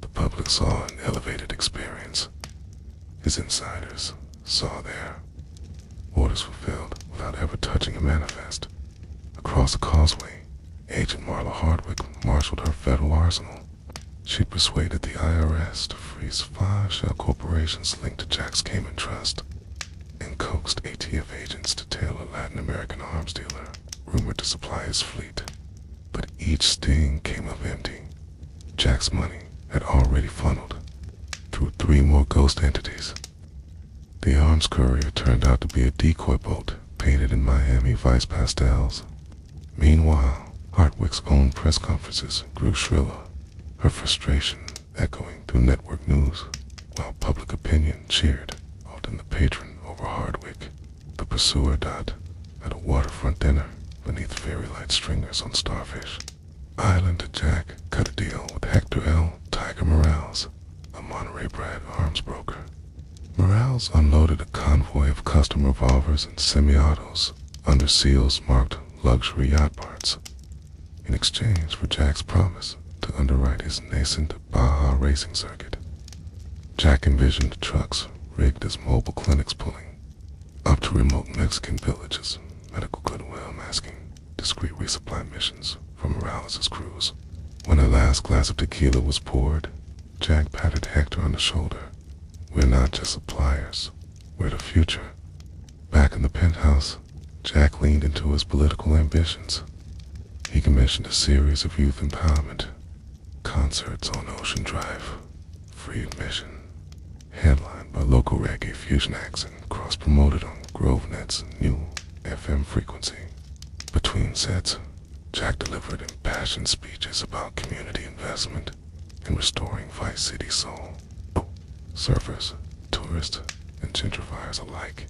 The public saw an elevated experience. His insiders saw their orders fulfilled without ever touching a manifest. Across the causeway, Agent Marla Hardwick marshaled her federal arsenal. She persuaded the IRS to freeze 5 shell corporations linked to Jack's Cayman Trust and coaxed ATF agents to tail a Latin American arms dealer rumored to supply his fleet. But each sting came up empty. Jack's money had already funneled through 3 more ghost entities. The arms courier turned out to be a decoy boat painted in Miami Vice pastels. Meanwhile, Hardwick's own press conferences grew shriller, her frustration echoing through network news, while public opinion cheered, often the patron over Hardwick, the pursuer Dot, at a waterfront dinner beneath fairy light stringers on starfish. Islander Jack cut a deal with Hector L. Tiger Morales, a Monterey-bred arms broker. Morales unloaded a convoy of custom revolvers and semi-autos under seals marked luxury yacht parts, in exchange for Jack's promise to underwrite his nascent Baja racing circuit. Jack envisioned trucks rigged as mobile clinics pulling up to remote Mexican villages, medical goodwill masking discreet resupply missions for Morales' crews. When the last glass of tequila was poured, Jack patted Hector on the shoulder. "We're not just suppliers, we're the future." Back in the penthouse, Jack leaned into his political ambitions. He commissioned a series of youth empowerment concerts on Ocean Drive, free admission, headlined by local reggae fusion acts and cross-promoted on GroveNet's new FM frequency. Between sets, Jack delivered impassioned speeches about community investment and restoring Vice City soul. Surfers, tourists, and gentrifiers alike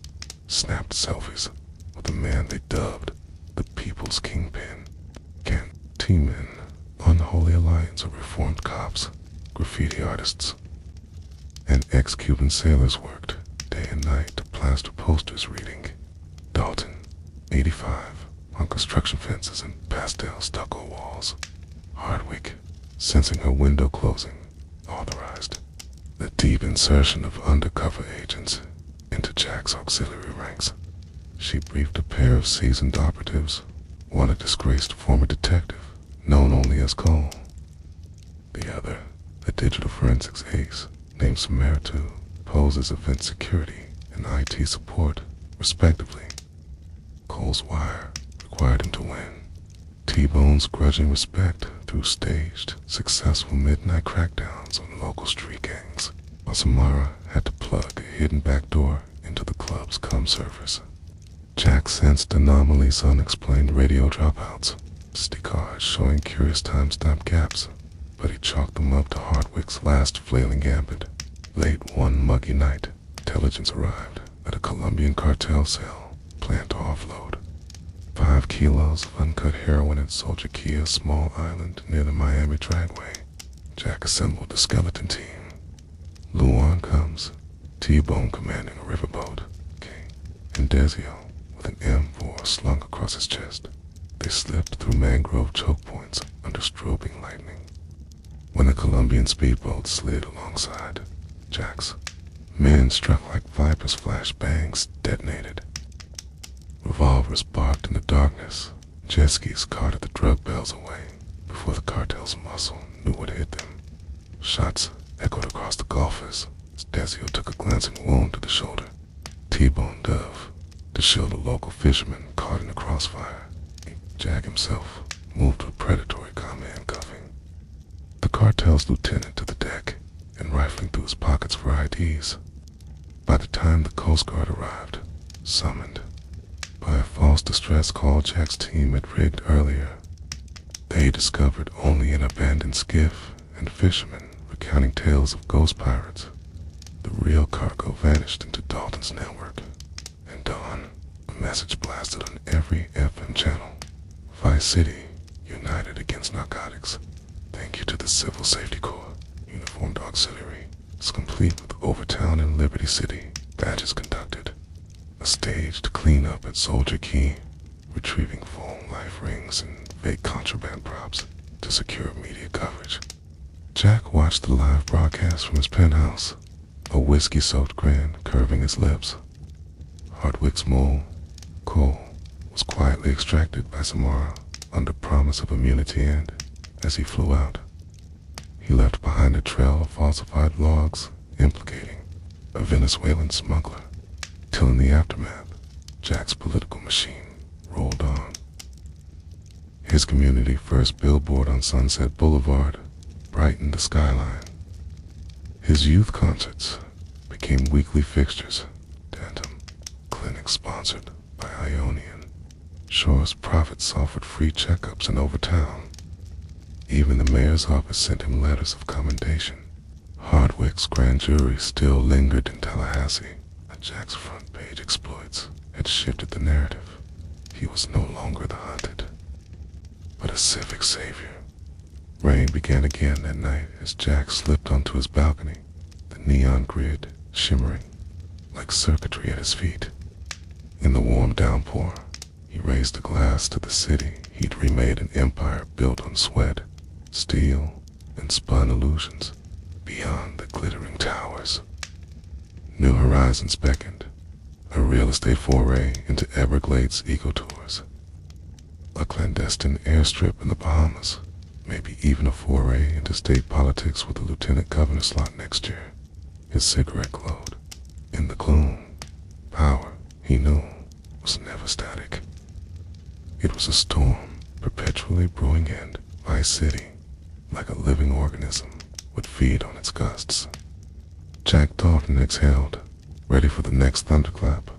snapped selfies with the man they dubbed the People's Kingpin. T-men, unholy alliance of reformed cops, graffiti artists, and ex-Cuban sailors worked day and night to plaster posters reading Dalton, 85, on construction fences and pastel stucco walls. Hardwick, sensing her window closing, authorized the deep insertion of undercover agents into Jack's auxiliary ranks. She briefed a pair of seasoned operatives, one a disgraced former detective known only as Cole, the other a digital forensics ace named Samaritu, posed as event security and IT support, respectively. Cole's wire required him to win T-Bone's grudging respect through staged, successful midnight crackdowns on local street gangs, while Samara had to plug a hidden backdoor into the club's comm servers. Jack sensed anomalies, unexplained radio dropouts, SD cards showing curious timestamp gaps, but he chalked them up to Hardwick's last flailing gambit. Late one muggy night, intelligence arrived at a Colombian cartel cell planned to offload 5 kilos of uncut heroin at Soldier Key, small island near the Miami Dragway. Jack assembled the skeleton team. Luan comes, T-Bone commanding a riverboat, and Desio with an M4 slung across his chest. They slipped through mangrove choke points under strobing lightning. When the Colombian speedboat slid alongside, Jack's men struck like vipers, flash bangs detonated. Revolvers barked in the darkness. Jet skis carted the drug bells away before the cartel's muscle knew what hit them. Shots echoed across the Gulfers as Desio took a glancing wound to the shoulder. T-Bone dove to shield a local fisherman caught in the crossfire. Jack himself moved with predatory command cuffing. The cartel's lieutenant to the deck and rifling through his pockets for IDs. By the time the Coast Guard arrived, summoned by a false distress call Jack's team had rigged earlier, they discovered only an abandoned skiff and fishermen recounting tales of ghost pirates. The real cargo vanished into Dalton's network, and dawn, a message blasted on every FM channel. Vice City, united against narcotics. Thank you to the Civil Safety Corps. Uniformed auxiliary is complete with Overtown and Liberty City. Badges conducted. A staged cleanup at Soldier Key, retrieving phone life rings and fake contraband props to secure media coverage. Jack watched the live broadcast from his penthouse, a whiskey-soaked grin curving his lips. Hardwick's mole, Cole, was quietly extracted by Samara under promise of immunity, and, as he flew out, he left behind a trail of falsified logs implicating a Venezuelan smuggler, till in the aftermath, Jack's political machine rolled on. His community-first billboard on Sunset Boulevard brightened the skyline. His youth concerts became weekly fixtures, Tantum clinics sponsored by Ionian. Shore's profits offered free checkups in Overtown. Even the mayor's office sent him letters of commendation. Hardwick's grand jury still lingered in Tallahassee, but Jack's front-page exploits had shifted the narrative. He was no longer the hunted, but a civic savior. Rain began again that night as Jack slipped onto his balcony, the neon grid shimmering like circuitry at his feet. In the warm downpour, he raised a glass to the city he'd remade an empire built on sweat, steel, and spun illusions beyond the glittering towers. New horizons beckoned, a real estate foray into Everglades ecotours, a clandestine airstrip in the Bahamas, maybe even a foray into state politics with a lieutenant governor slot next year. His cigarette glowed. In the gloom, power, he knew, was never static. It was a storm perpetually brewing, and Vice City, like a living organism, would feed on its gusts. Jack Dalton exhaled, ready for the next thunderclap.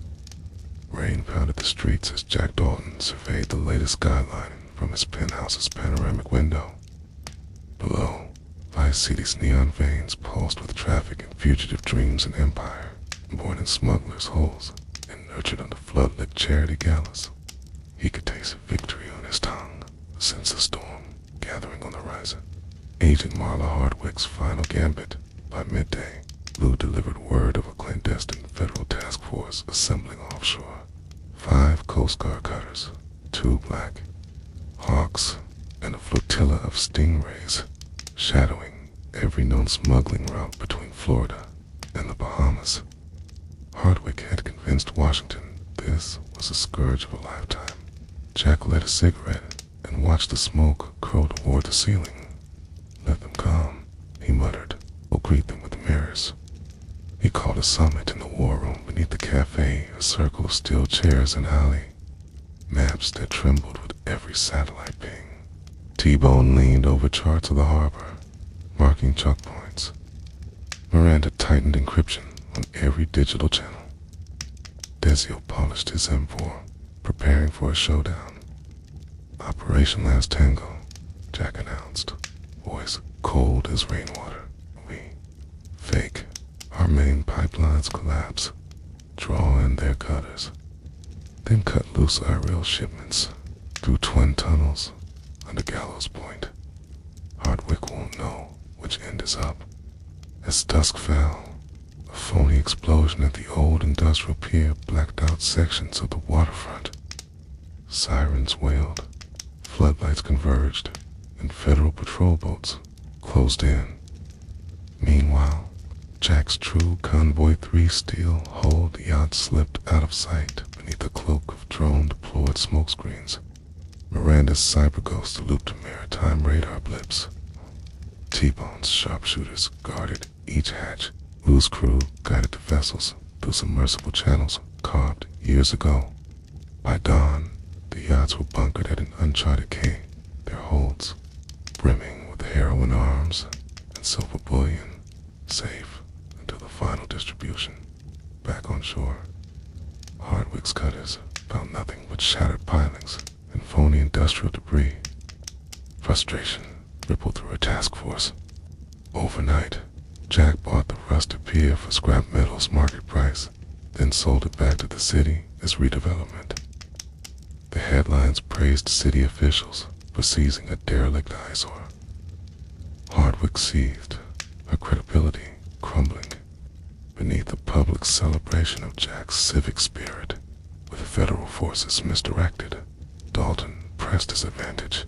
Rain pounded the streets as Jack Dalton surveyed the latest skyline from his penthouse's panoramic window. Below, Vice City's neon veins pulsed with traffic and fugitive dreams and empire, born in smugglers' holes and nurtured under flood-lit charity galas. He could taste victory on his tongue, sense the storm gathering on the horizon. Agent Marla Hardwick's final gambit. By midday, Lou delivered word of a clandestine federal task force assembling offshore. 5 Coast Guard cutters, 2 Black Hawks, and a flotilla of stingrays, shadowing every known smuggling route between Florida and the Bahamas. Hardwick had convinced Washington this was a scourge of a lifetime. Jack lit a cigarette and watched the smoke curl toward the ceiling. "Let them come," he muttered. "We'll greet them with mirrors." He called a summit in the war room beneath the cafe, a circle of steel chairs and alley, maps that trembled with every satellite ping. T-Bone leaned over charts of the harbor, marking chalk points. Miranda tightened encryption on every digital channel. Desio polished his M4, preparing for a showdown. "Operation Last Tango," Jack announced, voice cold as rainwater. "We fake. Our main pipelines collapse, draw in their cutters, then cut loose our rail shipments through twin tunnels under Gallows Point. Hardwick won't know which end is up." As dusk fell, a phony explosion at the old industrial pier blacked out sections of the waterfront. Sirens wailed, floodlights converged, and federal patrol boats closed in. Meanwhile, Jack's true Convoy 3 steel-hulled yacht slipped out of sight beneath a cloak of drone-deployed smokescreens. Miranda's cyber ghost looped maritime radar blips. T-Bone's sharpshooters guarded each hatch. Lou's crew guided the vessels through submersible channels carved years ago. By dawn, the yachts were bunkered at an uncharted quay, their holds brimming with heroin arms and silver bullion, safe until the final distribution. Back on shore, Hardwick's cutters found nothing but shattered pilings and phony industrial debris. Frustration rippled through a task force. Overnight, Jack bought the rusted pier for scrap metal's market price, then sold it back to the city as redevelopment. The headlines praised city officials for seizing a derelict eyesore. Hardwick seethed, her credibility crumbling beneath the public celebration of Jack's civic spirit. With federal forces misdirected, Dalton pressed his advantage.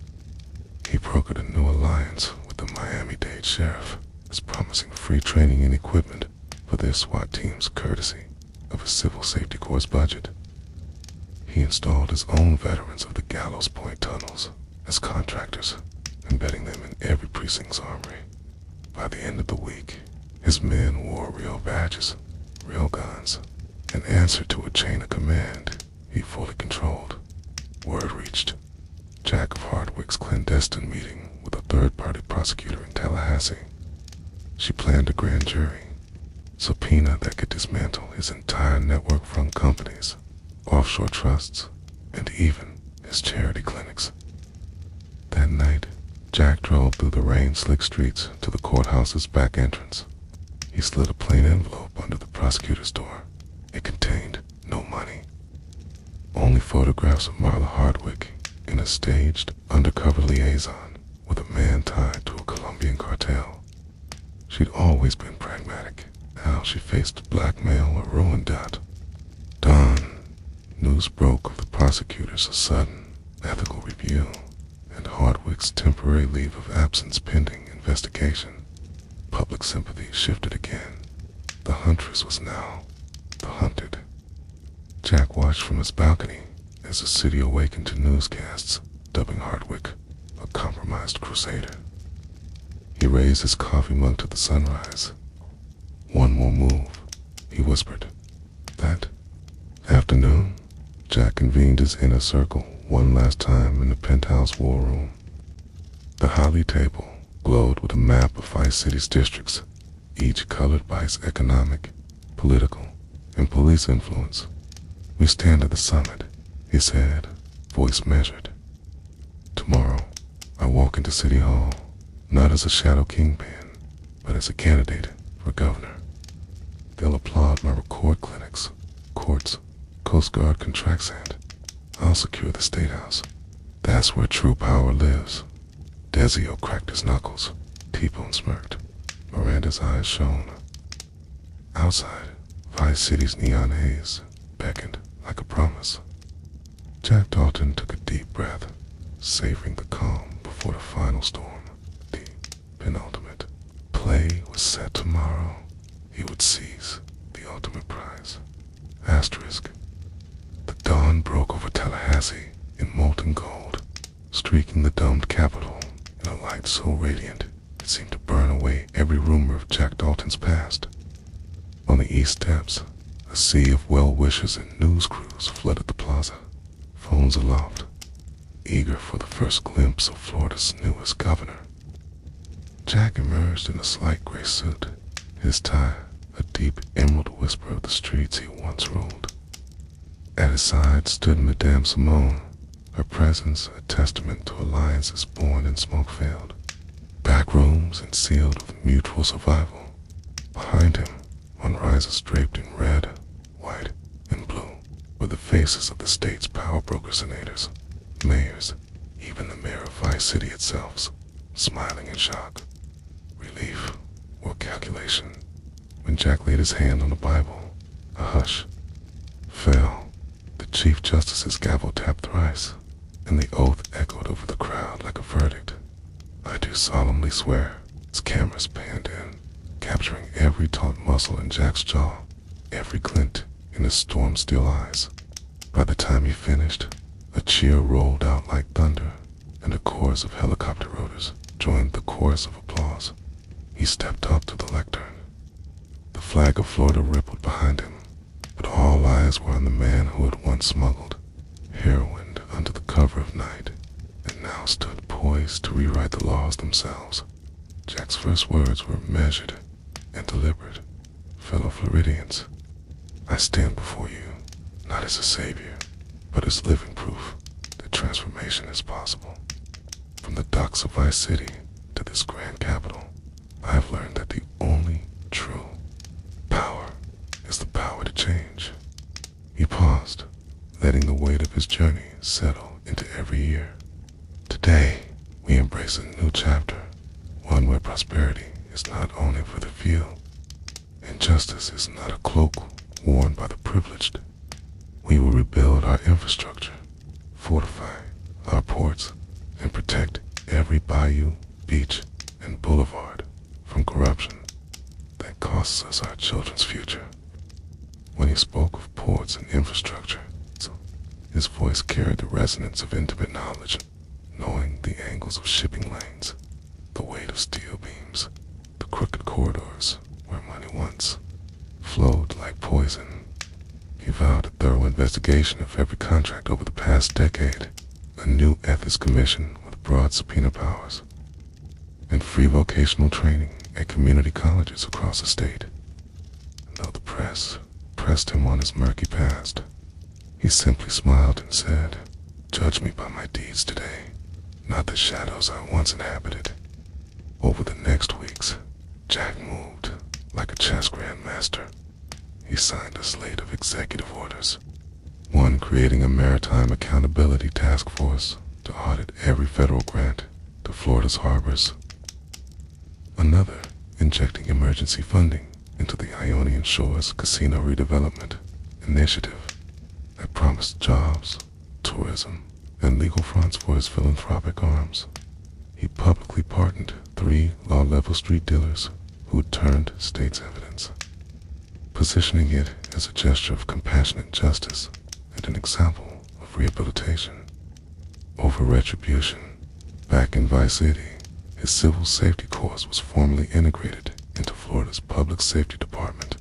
He brokered a new alliance with the Miami-Dade sheriff, as promising free training and equipment for their SWAT teams courtesy of a civil safety corps budget. He installed his own veterans of the Gallows Point tunnels as contractors, embedding them in every precinct's armory. By the end of the week, his men wore real badges, real guns, and answered to a chain of command he fully controlled. Word reached Jack of Hardwick's clandestine meeting with a third-party prosecutor in Tallahassee. She planned a grand jury, subpoena that could dismantle his entire network from companies, offshore trusts, and even his charity clinics. That night, Jack drove through the rain-slick streets to the courthouse's back entrance. He slid a plain envelope under the prosecutor's door. It contained no money, only photographs of Marla Hardwick in a staged undercover liaison with a man tied to a Colombian cartel. She'd always been pragmatic. Now she faced blackmail or ruined doubt. Dawn, news broke of the prosecutor's sudden ethical review and Hardwick's temporary leave of absence pending investigation. Public sympathy shifted again. The huntress was now the hunted. Jack watched from his balcony as the city awakened to newscasts dubbing Hardwick a compromised crusader. He raised his coffee mug to the sunrise. One more move, he whispered. That afternoon, Jack convened his inner circle one last time in the penthouse war room. The Holly table glowed with a map of Vice City's districts, each colored by its economic, political, and police influence. "We stand at the summit," he said, voice measured. "Tomorrow, I walk into City Hall, not as a shadow kingpin, but as a candidate for governor. They'll applaud my record clinics, courts, Coast Guard contracts, and I'll secure the State House. That's where true power lives." Dezio cracked his knuckles. T-Bone smirked. Miranda's eyes shone. Outside, Vice City's neon haze beckoned like a promise. Jack Dalton took a deep breath, savoring the calm before the final storm. The penultimate play was set tomorrow. He would seize the ultimate prize. Asterisk. The dawn broke over Tallahassee in molten gold, streaking the domed Capitol in a light so radiant it seemed to burn away every rumor of Jack Dalton's past. On the east steps, a sea of well-wishers and news crews flooded the plaza, phones aloft, eager for the first glimpse of Florida's newest governor. Jack emerged in a slight gray suit, his tie a deep emerald whisper of the streets he once ruled. At his side stood Madame Simone, her presence a testament to alliances born in smoke-filled, back rooms and sealed with mutual survival. Behind him, on risers draped in red, white, and blue, were the faces of the state's power broker-senators, mayors, even the mayor of Vice City itself, smiling in shock, relief, or calculation. When Jack laid his hand on the Bible, a hush fell. The Chief Justice's gavel tapped thrice, and the oath echoed over the crowd like a verdict. "I do solemnly swear," as cameras panned in, capturing every taut muscle in Jack's jaw, every glint in his storm-still eyes. By the time he finished, a cheer rolled out like thunder, and a chorus of helicopter rotors joined the chorus of applause. He stepped up to the lectern. The flag of Florida rippled behind him, but all eyes were on the man who had once smuggled heroin under the cover of night, and now stood poised to rewrite the laws themselves. Jack's first words were measured and deliberate. "Fellow Floridians, I stand before you, not as a savior, but as living proof that transformation is possible. From the docks of Vice City to this grand capital, I have learned that the only true power is the power to change." He paused, letting the weight of his journey settle into every year. Today, we embrace a new chapter, one where prosperity is not only for the few, and justice is not a cloak worn by the privileged. We will rebuild our infrastructure, fortify our ports, and protect every bayou, beach, and boulevard from corruption that costs us our children's future. When he spoke of ports and infrastructure, His voice carried the resonance of intimate knowledge, knowing the angles of shipping lanes, the weight of steel beams, the crooked corridors where money once flowed like poison. He vowed a thorough investigation of every contract over the past decade, a new ethics commission with broad subpoena powers, and free vocational training at community colleges across the state. And though the press pressed him on his murky past, he simply smiled and said, "Judge me by my deeds today, not the shadows I once inhabited." Over the next weeks, Jack moved like a chess grandmaster. He signed a slate of executive orders, one creating a maritime accountability task force to audit every federal grant to Florida's harbors, another injecting emergency funding into the Ionian Shores Casino Redevelopment Initiative that promised jobs, tourism, and legal fronts for his philanthropic arms. He publicly pardoned 3 law-level street dealers who had turned state's evidence, positioning it as a gesture of compassionate justice and an example of rehabilitation over retribution. Back in Vice City, his civil safety course was formally integrated into Florida's Public Safety Department.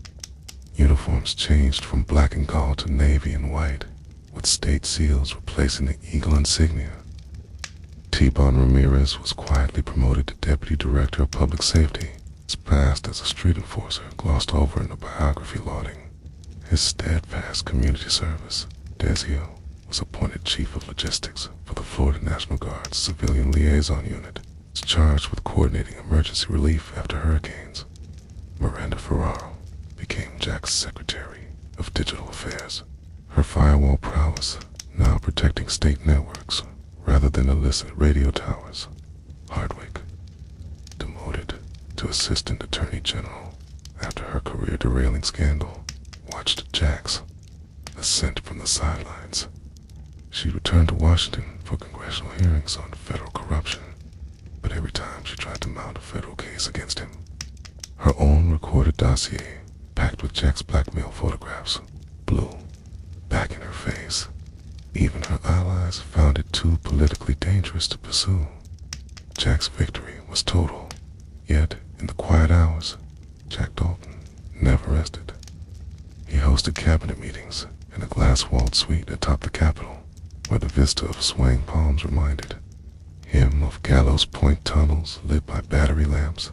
Uniforms changed from black and gold to navy and white, with state seals replacing the eagle insignia. T-Bon Ramirez was quietly promoted to Deputy Director of Public Safety. His past as a street enforcer glossed over in a biography lauding his steadfast community service. Dezio was appointed Chief of Logistics for the Florida National Guard's Civilian Liaison Unit. He was charged with coordinating emergency relief after hurricanes. Miranda Ferraro became Jack's Secretary of Digital Affairs, her firewall prowess now protecting state networks rather than illicit radio towers. Hardwick, demoted to Assistant Attorney General after her career derailing scandal, watched Jack's ascent from the sidelines. She returned to Washington for congressional hearings on federal corruption, but every time she tried to mount a federal case against him, her own recorded dossier, packed with Jack's blackmail photographs, blew back in her face. Even her allies found it too politically dangerous to pursue. Jack's victory was total, yet in the quiet hours, Jack Dalton never rested. He hosted cabinet meetings in a glass-walled suite atop the Capitol, where the vista of swaying palms reminded him of Gallow's point tunnels lit by battery lamps.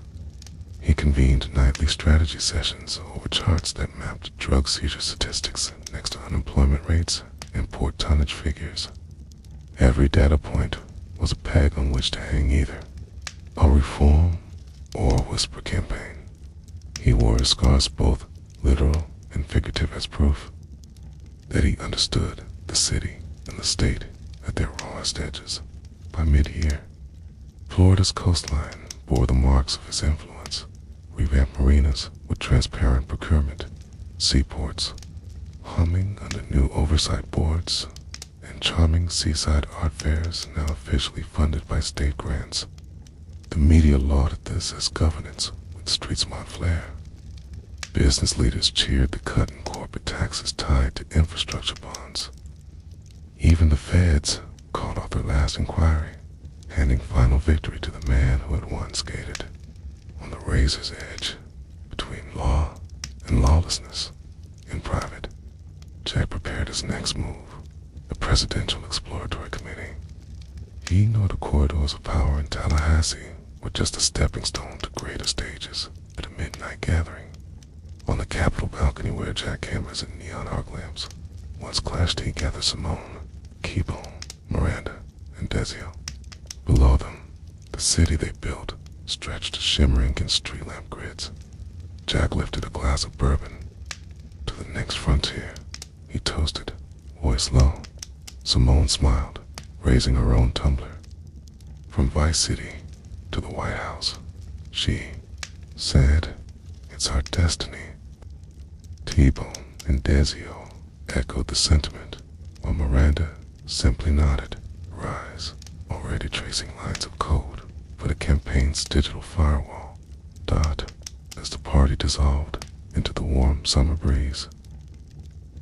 He convened nightly strategy sessions over charts that mapped drug seizure statistics next to unemployment rates and port tonnage figures. Every data point was a peg on which to hang either a reform or a whisper campaign. He wore his scars both literal and figurative as proof that he understood the city and the state at their rawest edges. By mid-year, Florida's coastline bore the marks of his influence. Revamped marinas with transparent procurement, seaports humming under new oversight boards, and charming seaside art fairs now officially funded by state grants. The media lauded this as governance with street-smart flair. Business leaders cheered the cut in corporate taxes tied to infrastructure bonds. Even the feds called off their last inquiry, handing final victory to the man who had once skated on the razor's edge between law and lawlessness. In private, Jack prepared his next move, the Presidential Exploratory Committee. He knew the corridors of power in Tallahassee were just a stepping stone to greater stages at a midnight gathering. On the Capitol balcony where jackhammers and neon arc lamps once clashed together Simone, Keeble, Miranda, and Dezio. Below them, the city they built stretched shimmering against street lamp grids. Jack lifted a glass of bourbon. To the next frontier, he toasted, voice low. Simone smiled, raising her own tumbler. From Vice City to the White House, she said, "It's our destiny." T-Bone and Dezio echoed the sentiment, while Miranda simply nodded. Rise, already tracing lines of code for the campaign's digital firewall. Dot, as the party dissolved into the warm summer breeze.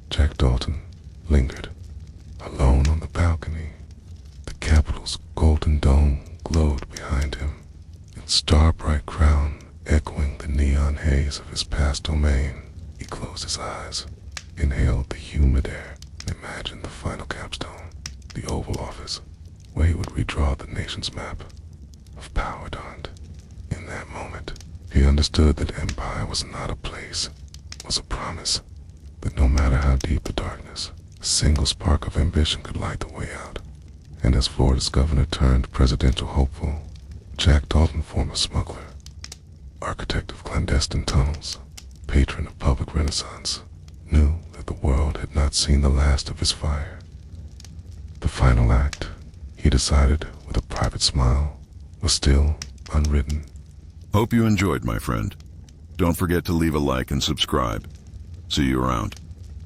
Jack Dalton lingered, a Alone on the balcony, the capital's golden dome glowed behind him, its star-bright crown echoing the neon haze of his past domain. He closed his eyes, inhaled the humid air, and imagined the final capstone, the Oval Office, where he would redraw the nation's map of power. In that moment, he understood that empire was not a place, it was a promise, that no matter how deep the darkness, a single spark of ambition could light the way out. And as Florida's governor turned presidential hopeful, Jack Dalton, former smuggler, architect of clandestine tunnels, patron of public renaissance, knew that the world had not seen the last of his fire. The final act, he decided with a private smile, was still unwritten. Hope you enjoyed, my friend. Don't forget to leave a like and subscribe. See you around.